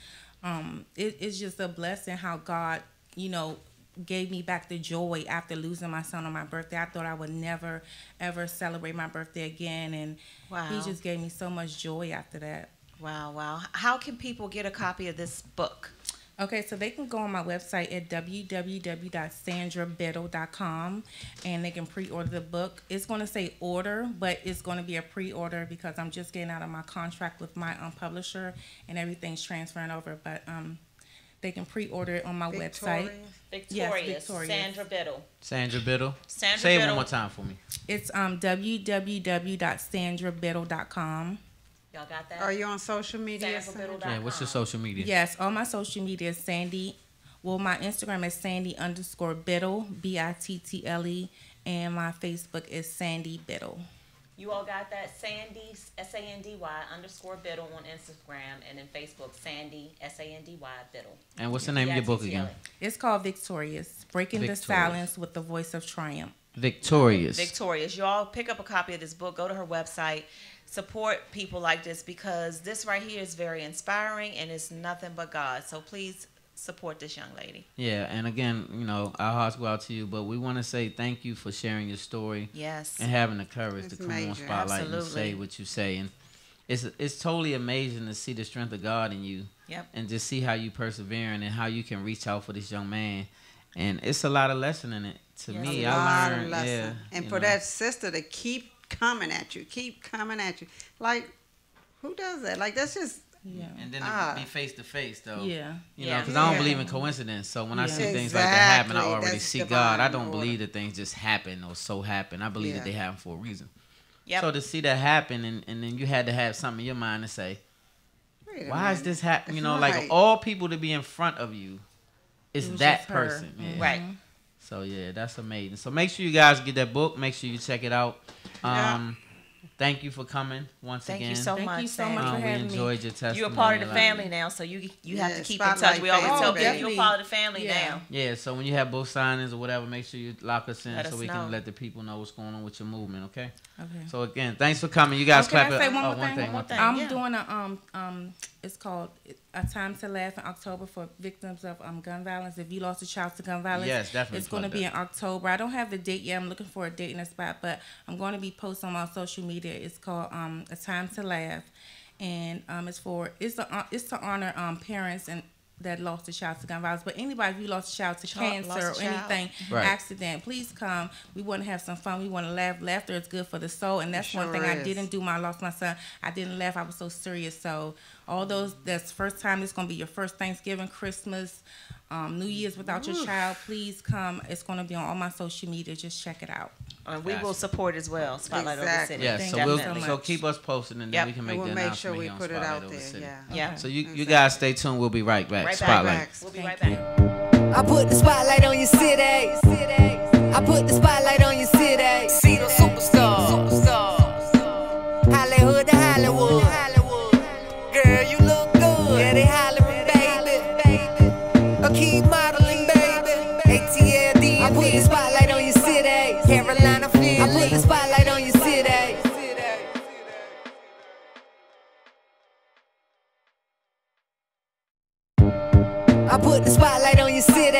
E: it's just a blessing how God, you know, gave me back the joy after losing my son on my birthday. I thought I would never ever celebrate my birthday again, and
B: Wow.
E: he just gave me so much joy after that.
B: Wow. How can people get a copy of this book?
E: Okay, so they can go on my website at www.sandrabiddle.com, and they can pre-order the book. It's going to say order, but it's going to be a pre-order because I'm just getting out of my contract with my publisher, and everything's transferring over. But they can pre-order it on my website.
B: Victorious.
E: Victorious.
B: Sandra Biddle.
C: Sandra Biddle.
B: Sandra
C: Say it
B: Biddle.
C: one more time for me.
E: It's www.sandrabiddle.com.
B: Y'all got that?
D: Are you on social media?
B: SandraBiddle.com.
C: Yeah, what's your social media?
E: Yes, all my social media is Sandy. Well, my Instagram is Sandy_Biddle, Bittle, and my Facebook is Sandy Biddle.
B: You all got that? Sandy, SANDY_Biddle on Instagram, and then Facebook, Sandy, SANDY Biddle.
C: And what's the name of your book again?
E: It's called Victorious, Breaking the
C: Victorious.
E: Silence with the Voice of Triumph.
C: Victorious.
B: Victorious. You all pick up a copy of this book, go to her website, support people like this, because this right here is very inspiring and it's nothing but God. So please support this young lady.
C: Yeah, and again, you know, our hearts go out to you, but we want to say thank you for sharing your story.
B: Yes.
C: And having the courage
D: It's
C: to come on
D: major.
C: Spotlight and
B: Absolutely.
C: say what you say. And it's totally amazing to see the strength of God in you.
B: Yep.
C: And just see how you persevering and how you can reach out for this young man. And it's a lot of lesson in it. To
B: Yes.
C: me,
D: A lot
C: I
D: of
C: learned,
D: lesson.
C: yeah.
D: And
C: you
D: for
C: know.
D: that sister to keep coming at you. Like, who does that? Like, that's just,
E: Yeah.
C: And then
D: Ah.
C: to be face to face, though.
E: Yeah.
C: You know,
B: Yeah.
C: because I don't
D: Yeah.
C: believe in coincidence. So when I
E: Yeah.
C: see things like that happen, I
D: Exactly.
C: already
D: That's
C: see
D: divine
C: God. I don't
D: order.
C: believe that things just happen or so happen. I believe
D: Yeah.
C: that they happen for a reason.
B: Yep.
C: So to see that happen, and then you had to have something in your mind to say,
D: wait a
C: why is
D: minute.
C: this happening? You know, like
D: Right.
C: all people to be in front of you, it's
E: It was
C: that
E: just her.
C: person. Yeah.
B: Right.
C: So yeah, that's amazing. So make sure you guys get that book. Make sure you check it out.
D: Yeah.
C: Thank you for coming once
B: Thank
C: again.
B: you so
E: Thank
B: much.
E: you so much
B: Sandy.
E: for
C: We
E: having me.
C: enjoyed your testimony.
B: You're a part of the
C: lot.
B: family now, so you have to keep in touch.
D: Spotlight
B: We always tell
D: family.
B: people you're a part of the family now.
C: Yeah, so when you have book signings or whatever, make sure you lock us in
B: Let
C: so
B: us
C: we
B: know.
C: can let the people know what's going on with your movement, okay?
E: Okay.
C: So again, thanks for coming. You guys
E: Oh,
C: clap
E: can I
C: it.
E: say one
C: Oh,
E: more thing?
C: one thing.
B: Yeah.
E: I'm doing a it's called A Time to Laugh in October for victims of gun violence. If you lost a child to gun violence,
C: Yes, definitely
E: it's going to
C: plug
E: be
C: that.
E: in October. I don't have the date yet. I'm looking for a date and a spot, but I'm going to be posting on my social media. It's called A Time to Laugh, and it's to honor parents and that lost a child to gun violence. But anybody, if you lost a child to cancer or
B: lost a child.
E: anything,
C: Right.
E: accident, please come. We want to have some fun. We want to laugh. Laughter is good for the soul, and that's one
D: Sure
E: thing I
D: is.
E: didn't do when I lost my son. I didn't laugh. I was so serious. So all those, that's first time. It's gonna be your first Thanksgiving, Christmas, New Year's without your child. Please come. It's gonna be on all my social media. Just check it out.
B: And we will support as well. Spotlight
D: Exactly.
B: over the city.
C: Yeah,
E: Thank
C: so
E: you
C: we'll
E: so
C: so
E: much.
C: keep us posted and then
B: Yep.
C: we can
D: And
C: make
D: we'll
C: the
D: make
C: announcement
D: sure we
C: here on
D: put it
C: Spotlight
D: out
C: over the
D: there.
C: city.
D: Yeah.
B: Yeah.
C: So you guys stay tuned. We'll be right back.
B: Right back.
C: Spotlight.
B: We'll be
E: Thank
B: right
E: you.
B: back.
A: I put the spotlight on your city. I put the spotlight on your city. See the superstars. Hollywood to Hollywood. Girl, you look good. Yeah, they hollering, baby. I keep modeling, baby. ATLD. I put the spotlight on your city. Carolina, Philly. I put the spotlight on your city. I put the spotlight on your city.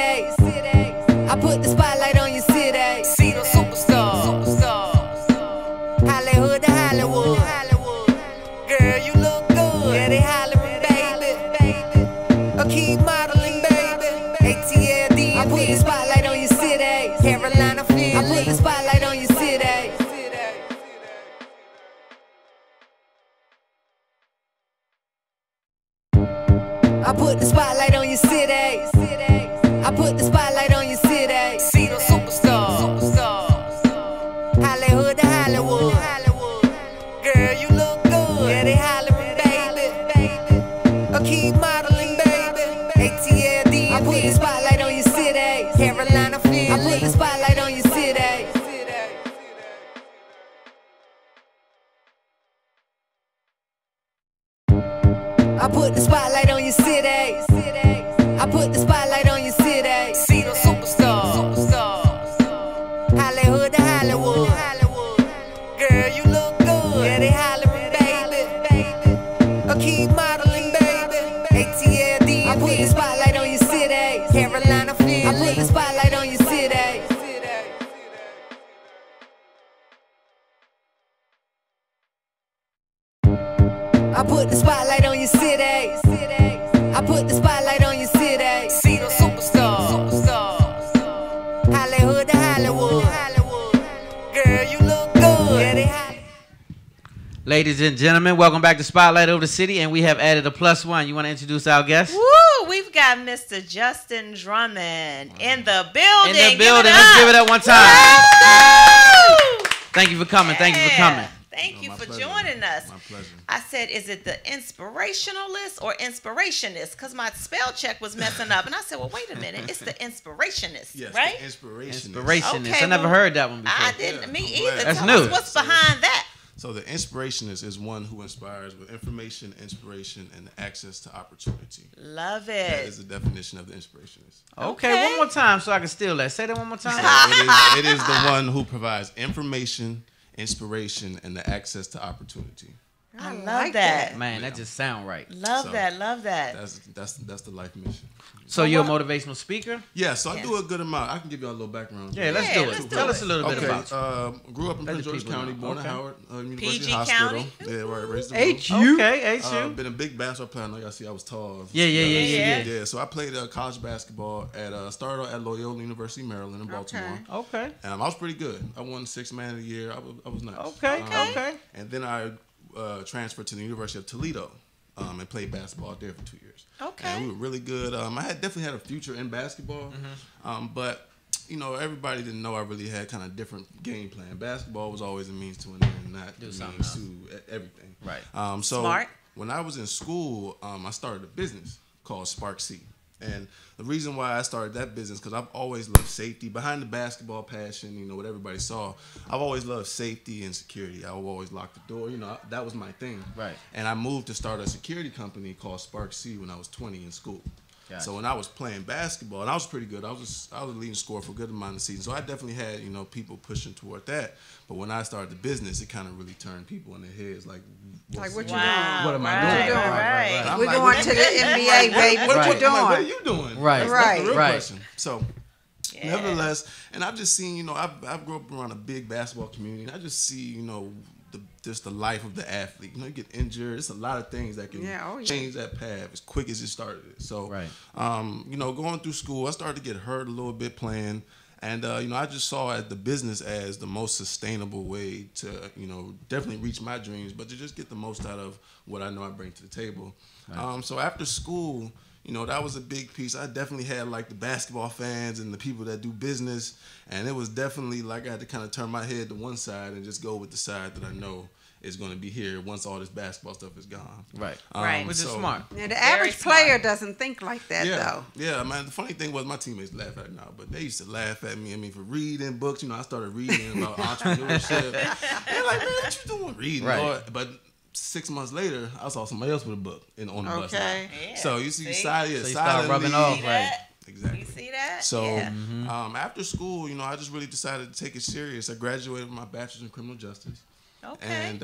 A: I put the spotlight on your city. See the superstars. Hollywood to Hollywood. Girl, you look good. Yeah, they hollering, baby. I keep modeling, baby. ATLD. I put the spotlight on your city. Carolina, Philly. I put the spotlight on your city. I put the spotlight on your city. I put the spotlight on your city. See the superstars. Hollywood to Hollywood. Girl, you look good. Yeah, they hollering, baby. I keep modeling, baby. ATLD. I put the spotlight on your city. Carolina, Philly. I put the spotlight on your city. I put the spotlight on your city. I put the spotlight on your city. See the superstars. Hollywood to Hollywood. Girl, you look good. Yeah, they hollering, baby. I keep modeling, baby. ATLD. I put the spotlight on your city. Carolina, Philly. I put the spotlight on your city. I put the spotlight on your city. I put the spotlight on your city. See the superstars. Hollywood to Hollywood. Girl, you look good. Yeah, they hollering.
C: Ladies and gentlemen, welcome back to Spotlight over the city, and we have added a +1. You want to introduce our guest?
B: Woo! We've got Mr. Justin Drummond in the building.
C: In the
B: Give
C: building.
B: it
C: Let's
B: up.
C: give it up one time.
B: Woo!
C: Thank you for coming. Thank you for coming.
B: Thank you
F: my
B: for
F: pleasure.
B: joining us.
F: My pleasure.
B: I said, is it the inspirationalist or inspirationist? Because my spell check was messing up. And I said, well, wait a minute. It's the inspirationist,
F: Yes,
B: right?
F: the inspiration.
C: Inspirationist.
B: Okay,
C: I never
B: well,
C: heard that one before.
B: I didn't.
F: Yeah,
B: Me
F: I'm
B: either.
F: glad.
C: That's
B: Tell
C: new.
B: us what's behind that.
F: So the inspirationist is one who inspires with information, inspiration, and access to opportunity.
B: Love
F: That
B: it.
F: is the definition of the inspirationist.
C: Okay, one more time so I can steal that. Say that one more time.
F: So it is the one who provides information, inspiration, and the access to opportunity.
B: I love
D: like
B: that.
C: Man, that just sound right.
B: Love
F: So,
B: that. Love that.
F: That's the life mission.
C: So you're a motivational speaker?
F: Yeah, so I
B: Yes.
F: do a good amount. I can give you all a little background.
C: Yeah, let's
B: Yeah,
C: do
B: let's
C: it.
B: do
C: Tell
B: it.
C: us a little bit
F: Okay,
C: about you.
F: grew up in
C: Let
F: Prince
C: the
F: George
C: people
F: County,
C: know.
F: born
C: Okay.
F: in Howard University
B: PG
F: Hospital.
B: County?
F: Yeah, right. Raised in
D: HU.
C: Okay, HU.
F: Been a big basketball player. I know y'all see I was tall.
C: Yeah.
F: Yeah, so I played college basketball started out at Loyola University, Maryland, in Baltimore.
C: Okay.
F: I was pretty good. I won 6th Man of the Year. I was nice.
C: Okay.
F: And then I transferred to the University of Toledo and played basketball there for 2 years.
B: Okay.
F: And we were really good. I definitely had a future in basketball, but everybody didn't know I really had kind of different game plan. Basketball was always a means to an end, not the
C: something
F: means to everything.
C: Right.
F: So
B: Smart.
F: when I was in school, I started a business called Spark C. And the reason why I started that business, because I've always loved safety. Behind the basketball passion, you know, what everybody saw, I've always loved safety and security. I would always lock the door. You know, that was my thing.
C: Right.
F: And I moved to start a security company called Spark C when I was 20 in school. Gotcha. So when I was playing basketball, and I was pretty good, I was a leading scorer for a good amount of the season. So I definitely had, you know, people pushing toward that. But when I started the business, it kind of really turned people in their heads, like
D: What you doing?
F: What am I doing?
B: Right.
D: We're going to the NBA, baby. What you doing?
F: What are you doing?
C: Right.
F: That's the real
C: Right.
F: question. So, nevertheless, and I've just seen, you know, I've grown up around a big basketball community, and I just see, you know, just the life of the athlete. You know, you get injured. It's a lot of things that can change that path as quick as you started it. So, you know, going through school, I started to get hurt a little bit playing. And, you know, I just saw the business as the most sustainable way to, you know, definitely reach my dreams, but to just get the most out of what I know I bring to the table. Right. So after school, you know, that was a big piece. I definitely had, like, the basketball fans and the people that do business, and it was definitely like I had to kind of turn my head to one side and just go with the side that I know is going to be here once all this basketball stuff is gone.
C: Right.
B: Which
C: is smart.
D: Now, the average player doesn't think like that, though.
F: Yeah, man. The funny thing was my teammates laugh at me now, but they used to laugh at me. I mean, for reading books, you know, I started reading about entrepreneurship. They're like, man, what you doing reading?
C: Right.
F: Lord? But 6 months later, I saw somebody else with a book on the bus.
D: Okay.
B: Yeah.
F: So you see, silently,
C: So you start rubbing off, right?
F: Exactly.
B: You see that?
F: So after school, you know, I just really decided to take it serious. I graduated with my bachelor's in criminal justice.
B: Okay.
F: And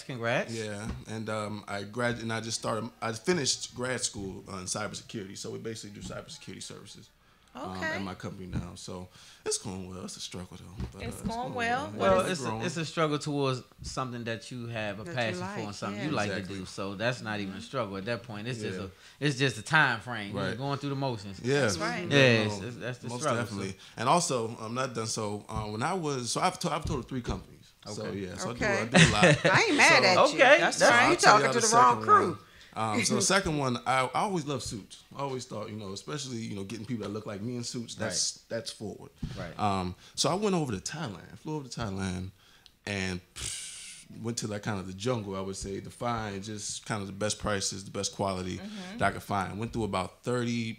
C: Congrats.
F: Yeah, and I finished grad school in cybersecurity. So we basically do cybersecurity services. At my company now. So it's going well. It's a struggle though. But,
B: it's going well.
C: Well, it's a struggle towards something that you have a passion for and something you like to do. So that's not even a struggle at that point. It's just a time frame. Right. You're going through the motions.
F: Yeah,
B: that's right.
C: Yeah, that's the
F: most
C: struggle.
F: Definitely. So. And also, I'm not done. So when I was, I've totaled 3 companies.
C: Okay.
F: So yeah, so
D: okay.
F: I do a lot.
D: I ain't mad at you.
C: Okay,
D: that's
C: right.
D: You talking to the wrong crew.
F: So the second one, I always loved suits. I always thought, you know, especially, you know, getting people that look like me in suits, that's forward.
C: Right.
F: So I went over to Thailand, flew over to Thailand, and went to like kind of the jungle, I would say, to find just kind of the best prices, the best quality that I could find. Went through about 30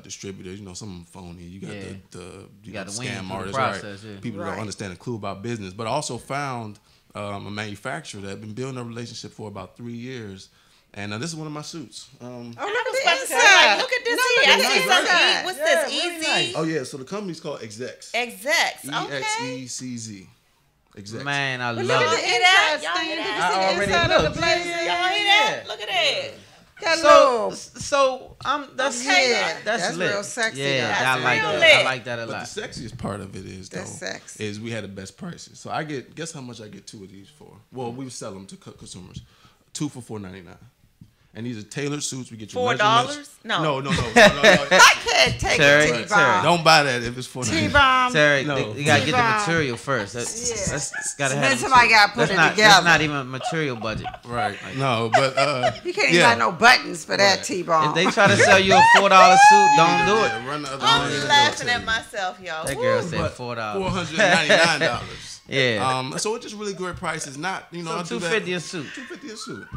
F: distributors, you know, some of them phony. You got the scam artists,
C: process,
F: right? People that don't understand a clue about business. But I also found a manufacturer that had been building a relationship for about 3 years. And this is one of my suits.
D: Look at the
B: inside. Look at this here. I see something. What's this? Easy?
C: Nice.
F: Oh, yeah. So the company's called Execs.
B: Execs. Okay.
F: EXECZ. Execs.
C: Man, I love
B: Y'all
C: it.
B: hear that?
D: Y'all
B: Y'all hear
D: hear
B: that?
C: I already looked.
B: Y'all hear that? Look at that.
C: So that's lit.
D: real sexy.
C: Yeah,
B: That's
C: I like
B: real
C: that.
B: lit.
C: I like that a
F: But
C: lot.
F: the sexiest part of it is,
D: That's sexy.
F: is we had the best prices. So I guess how much I get 2 of these for? Well, we would sell them to consumers. 2 for $4.99. And these are tailored suits. We get you
B: $4? No.
F: No.
D: I can't take
C: Terry,
D: a T-bomb.
F: Don't buy that if it's $4.99.
D: T-bomb.
C: Terry,
F: No.
C: you gotta get the
D: T-bomb.
C: material first. That's gotta
D: Then
C: have.
D: somebody got to put it
C: That's
D: together.
C: not even a material budget.
F: Right. No, but
D: You can't even buy no buttons for that T-bomb.
C: If they try to sell you a $4 suit, don't do it.
F: Yeah, run the other
B: I'm
F: way.
B: laughing at myself, y'all.
C: That girl said
F: But
C: $4.
F: $499.
C: Yeah.
F: So it's just really great prices. Not, you know,
C: So
F: I do that-
C: $250 a suit.
F: $250 a suit.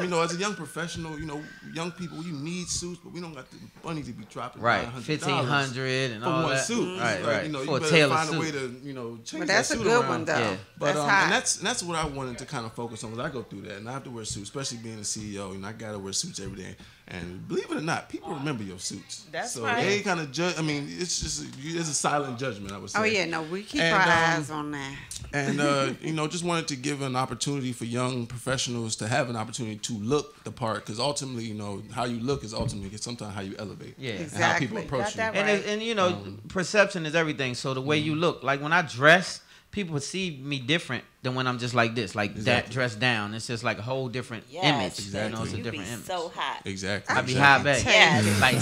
F: You know, as a young professional, you know, young people, you need suits, but we don't got the money to be dropping.
C: Right,
F: $100
C: $1,500 and
F: for
C: all
F: one
C: that.
F: suit.
C: Right,
F: Like,
C: right.
F: You know,
C: For
F: you
C: a
F: better
C: tailored
F: find a
C: suit.
F: way to, you know, change
D: But
F: that
D: that's a
F: suit
D: good
F: around.
D: one, though.
C: Yeah.
F: But
D: That's hot.
F: and that's what I wanted to kind of focus on. Because I go through that, and I have to wear suits, especially being a CEO. You know, I gotta wear suits every day. And believe it or not, people remember your suits.
B: That's
F: so
B: right.
F: they kind of judge. I mean, it's just it's a silent judgment, I would say.
D: Oh, yeah, no, we keep
F: And,
D: our eyes on that.
F: And you know, just wanted to give an opportunity for young professionals to have an opportunity to look the part, because ultimately, you know, how you look is ultimately sometimes how you elevate.
C: Yeah.
F: And how people
D: Exactly.
F: approach
B: Got
F: you.
B: that
C: And
B: right.
C: and you know, perception is everything. So the way you look, like when I dress, people perceive me different than when I'm just like this, like that
F: Exactly.
C: dressed down. It's just like a whole different
B: Yes,
C: image.
F: Exactly.
C: You know, it's a
B: You be
C: different image.
B: so hot.
F: Exactly.
C: I be high back.
B: Yes.
C: Like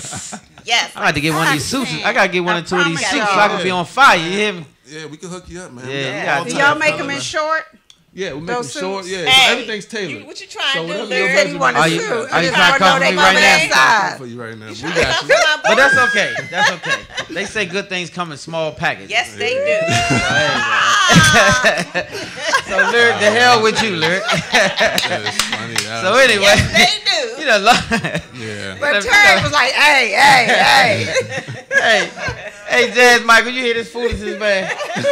B: Yes.
C: I got to get one of these suits. I got to get one or two of these
B: promise
C: suits so
B: y'all.
C: I can be on fire. You hear me?
F: Yeah, we can hook you up, man.
C: Yeah,
F: We got
C: yeah.
F: all
D: Do
F: types
D: y'all
F: of
D: make them in
F: colors.
D: short?
F: Yeah, we make them
D: those
F: short.
D: suits?
F: Yeah,
B: Hey,
F: so everything's tailored.
B: What you trying
F: So
B: to do,
F: whatever
B: Larry?
F: your
D: He said he wanted
C: Are
D: a
C: you-
D: suit.
C: are you
D: I
C: trying to
D: didn't
C: come
D: know
C: for
D: they
C: me
D: go
C: right
D: that
C: now?
D: size.
F: For you right now. We
B: Trying
F: got
B: to
F: you.
B: come for my boy?
C: But that's okay. That's okay. They say good things come in small packages.
B: Yes, they do.
C: So lyric, the hell with you, lyric.
F: That is funny.
C: So anyway,
B: Yes, they do.
C: you done lost.
F: Yeah.
D: But Terry was like, hey.
C: Hey, Jazz Michael, you hear this foolishness, man?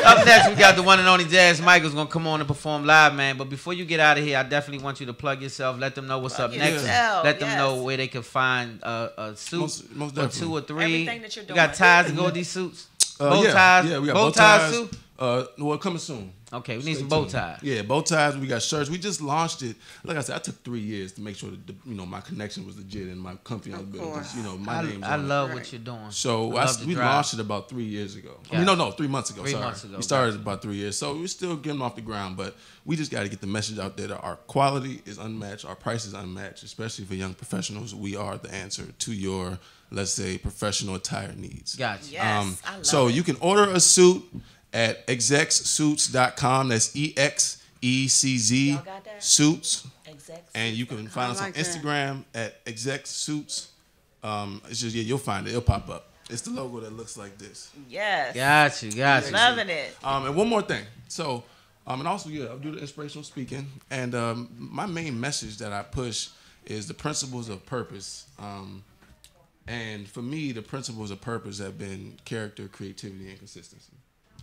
C: Up next, we got the one and only Jazz Michael's gonna come on and perform live, man. But before you get out of here, I definitely want you to plug yourself. Let them know what's up next. Let them know where they can find a suit
F: most
C: or 2 or 3.
B: Everything that you're doing.
C: You got ties to go with these suits?
F: Bow
C: ties?
F: Yeah, we got
C: bow ties too?
F: Well, coming soon.
C: Okay, we need some bow ties.
F: Yeah, bow ties. We got shirts. We just launched it. Like I said, I took 3 years to make sure that my connection was legit and my company I was building. My name's
C: I
F: on
C: love
F: it.
C: what you're doing.
F: So we launched it about 3 years ago.
C: Yeah.
F: I mean, no, 3 months ago.
C: 3 months ago.
F: We started about 3 years. So we're still getting off the ground, but we just got to get the message out there that our quality is unmatched, our price is unmatched, especially for young professionals. We are the answer to your, let's say, professional attire needs.
C: Gotcha.
B: Yes, I love
F: so
B: it.
F: you can order a suit at execsuits.com. That's EXECZ
B: Y'all got that?
F: suits.
B: Execs.
F: And you can find us on
D: like that.
F: Instagram at execsuits. It's just you'll find it. It'll pop up. It's the logo that looks like this.
B: Yes.
C: Got you.
B: Loving it.
F: And one more thing. So, and also I'll do the inspirational speaking. And my main message that I push is the principles of purpose. And for me, the principles of purpose have been character, creativity, and consistency.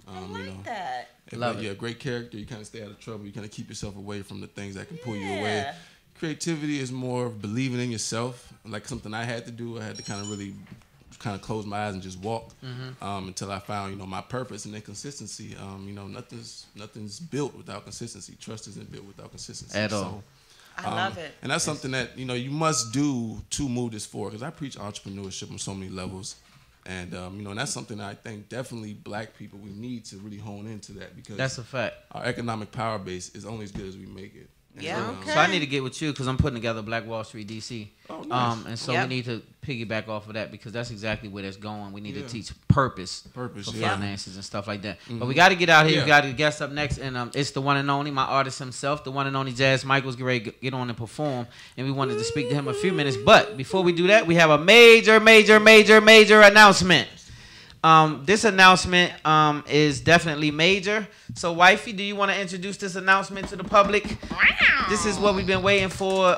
B: I like that.
F: If you're a great character, you kind of stay out of trouble. You kind of keep yourself away from the things that can pull you away. Creativity is more of believing in yourself, like something I had to do. I had to kind of really close my eyes and just walk until I found, my purpose. And then consistency. Nothing's built without consistency. Trust isn't built without consistency.
C: At all.
B: I love it.
F: And that's something that, you must do to move this forward. Because I preach entrepreneurship on so many levels. And, and that's something that I think definitely black people, we need to really hone into that. Because
C: That's a fact.
F: our economic power base is only as good as we make it. And
B: Yeah.
C: So I need to get with you because I'm putting together Black Wall Street DC.
F: Oh, nice.
C: And so we need to piggyback off of that because that's exactly where that's going. We need to teach purpose for finances and stuff like that. But we got to get out here. We got a guest up next, and it's the one and only, my artist himself, the one and only Jazz Michaels, get ready to get on and perform. And we wanted to speak to him a few minutes. But before we do that, we have a major announcement. This announcement is definitely major. So, wifey, do you want to introduce this announcement to the public? Wow. This is what we've been waiting for.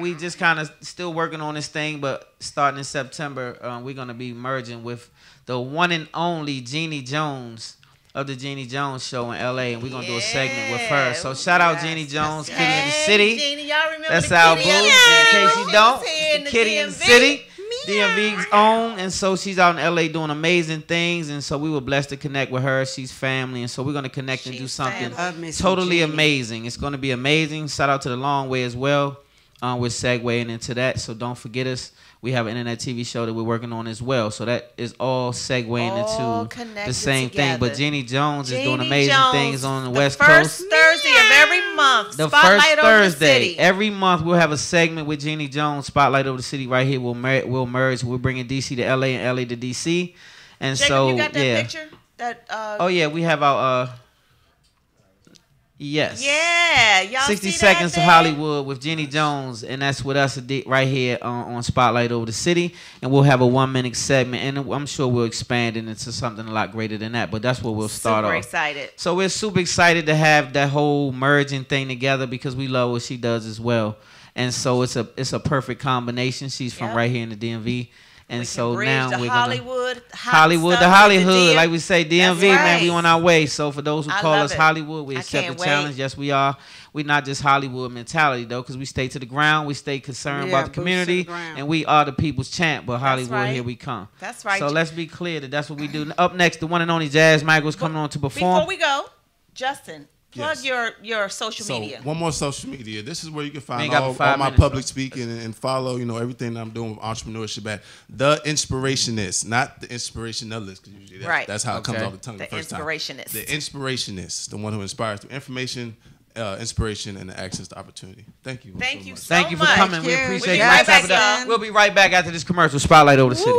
C: We just kind of still working on this thing, but starting in September, we're going to be merging with the one and only Jeannie Jones of the Jeannie Jones Show in L.A., and we're going to do a segment with her. So, shout out Jeannie Jones, Kitty in the City.
B: Jeannie, y'all remember
C: That's
B: the
C: our boo.
B: Kitty
C: In case you don't,
B: in
C: the Kitty in the City. DMV's own, and so she's out in LA doing amazing things, and so we were blessed to connect with her. She's family, and so we're going to connect and do something totally amazing. It's going to be amazing. Shout out to the Long Way as well. We're segueing into that, so don't forget us. We have an internet TV show that we're working on as well, so that is all segueing into the same thing. But Jeannie Jones is doing amazing things on the West Coast.
B: First Thursday of every month.
C: The
B: Spotlight
C: first
B: over
C: Thursday
B: the city.
C: every month we'll have a segment with Jeannie Jones, Spotlight over the City right here. We'll merge. We're bringing DC to LA and LA to DC, and
B: Jacob,
C: so
B: you got that picture? That
C: oh yeah, we have our yes.
B: Yeah, y'all
C: 60
B: see
C: Seconds
B: that,
C: to Hollywood with Jeannie Jones, and that's with us right here on Spotlight over the City, and we'll have a 1-minute segment, and I'm sure we'll expand it into something a lot greater than that, but that's where we'll start off.
B: Super excited.
C: So we're super excited to have that whole merging thing together because we love what she does as well, and so it's a perfect combination. She's from right here in the DMV. And so now we're
B: Hollywood,
C: the Hollywood, like we say, DMV, man, we on our way. So for those who call us Hollywood, we accept the challenge. Yes, we are. We're not just Hollywood mentality though, because we stay to the ground. We stay concerned about the community, and we are the people's champ. But Hollywood, here we come.
B: That's right.
C: So let's be clear that that's what we do. Up next, the one and only Jazz Michaels coming on to perform.
B: Before we go, Justin. Plug your social media.
F: One more social media. This is where you can find all my public speaking and follow, everything that I'm doing with entrepreneurship at The Inspirationist, not The Inspirationalist, because usually that's how it comes off the tongue the first time. The Inspirationist, the one who inspires through information, inspiration, and the access to opportunity. Thank you.
B: Thank you so much.
C: Thank you for coming. We appreciate
B: it.
C: We'll be right back after this commercial. Spotlight over the city.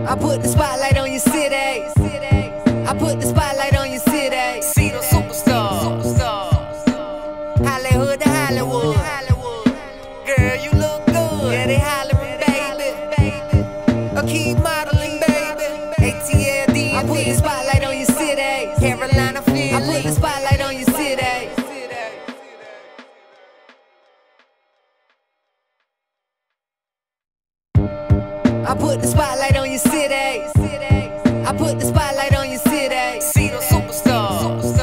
A: I put the spotlight on your city. I put the spotlight on your city. See the superstars. Hollywood to Hollywood. Girl, you look good. Yeah, they hollering, baby. I keep modeling, baby. ATL, I put the spotlight on your city. Carolina, Philly. I put the spotlight on your city. I put the spotlight on your city. I put the spotlight on your city. See the superstars.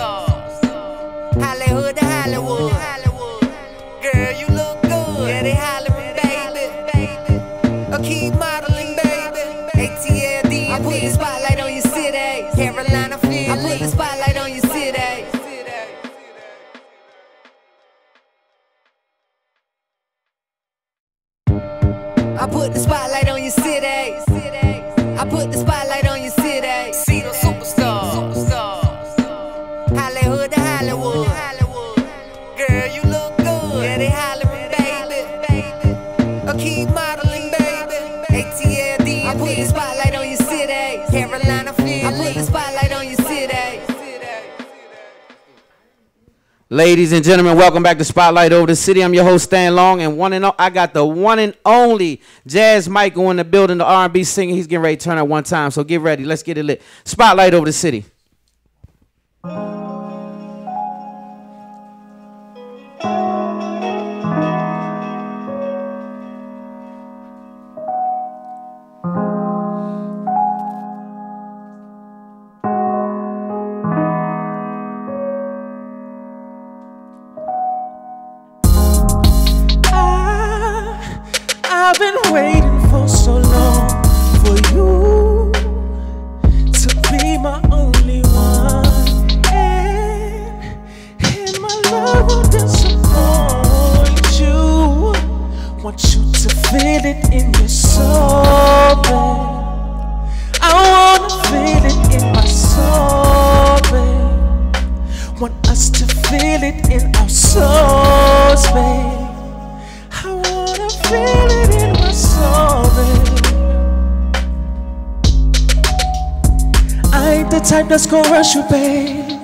A: Hollywood to Hollywood. Girl, you look good. Yeah, they hollering, baby. I keep modeling, baby. ATLD. I put the spotlight on your city. Carolina Philly. I put the spotlight on your city. I put the spotlight on your city. I put the spotlight on your city. See the superstars. Hollywood to Hollywood. Girl, you look good. Yeah, they hollering, baby. I keep modeling, baby. ATLD. I put the spotlight on your city. Carolina Philly. I put the spotlight on your city.
C: Ladies and gentlemen, welcome back to Spotlight Over the City. I'm your host, Stan Long, and I got the one and only Jazz Michael in the building, the R&B singer. He's getting ready to turn up one time, so get ready. Let's get it lit. Spotlight Over the City.
G: I've been waiting for so long for you to be my only one, and my love will disappoint you. Want you to feel it in your soul, babe. I wanna feel it in my soul, babe. Want us to feel it in our souls, babe. I wanna feel it in my soul, babe. I ain't the type that's gonna rush you, babe.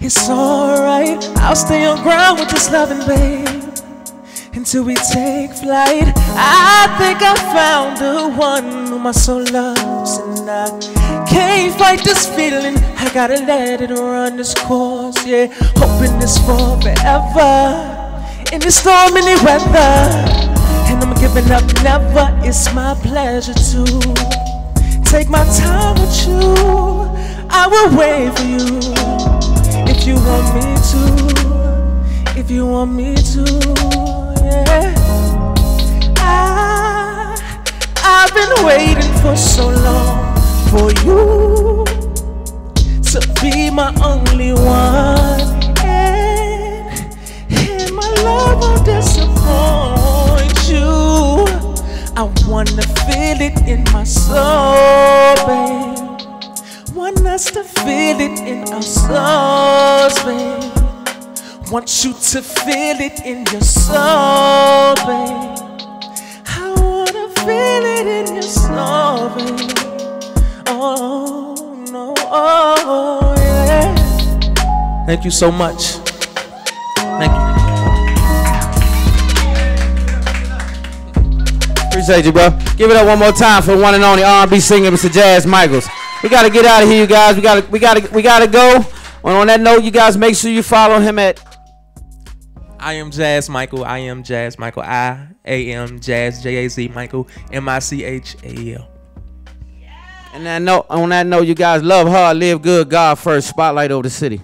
G: It's alright, I'll stay on ground with this loving, babe, until we take flight. I think I found the one who my soul loves, and I can't fight this feeling. I gotta let it run this course, yeah. Hoping it's for forever. In the storm, in the weather, and I'm giving up never. It's my pleasure to take my time with you. I will wait for you if you want me to, if you want me to, yeah. I've been waiting for so long for you to be my only one. Love will disappoint you. I wanna feel it in my soul, babe. Want us to feel it in our souls, babe. Want you to feel it in your soul, babe. I wanna feel it in your soul, babe. Oh no, oh yeah. Thank you so much. Thank you.
C: Appreciate you, bro. Give it up one more time for the one and only R&B singer, Mr. Jazz Michaels. We gotta get out of here, you guys. We gotta go. And on that note, you guys, make sure you follow him at.
H: I am Jazz Michael. I am Jazz Michael. I am Jazz Jaz Michael Michael.
C: And on that note, you guys, love hard, live good, God first. Spotlight Over the City.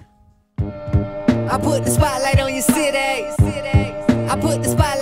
A: I put the spotlight on your city. I put the spotlight.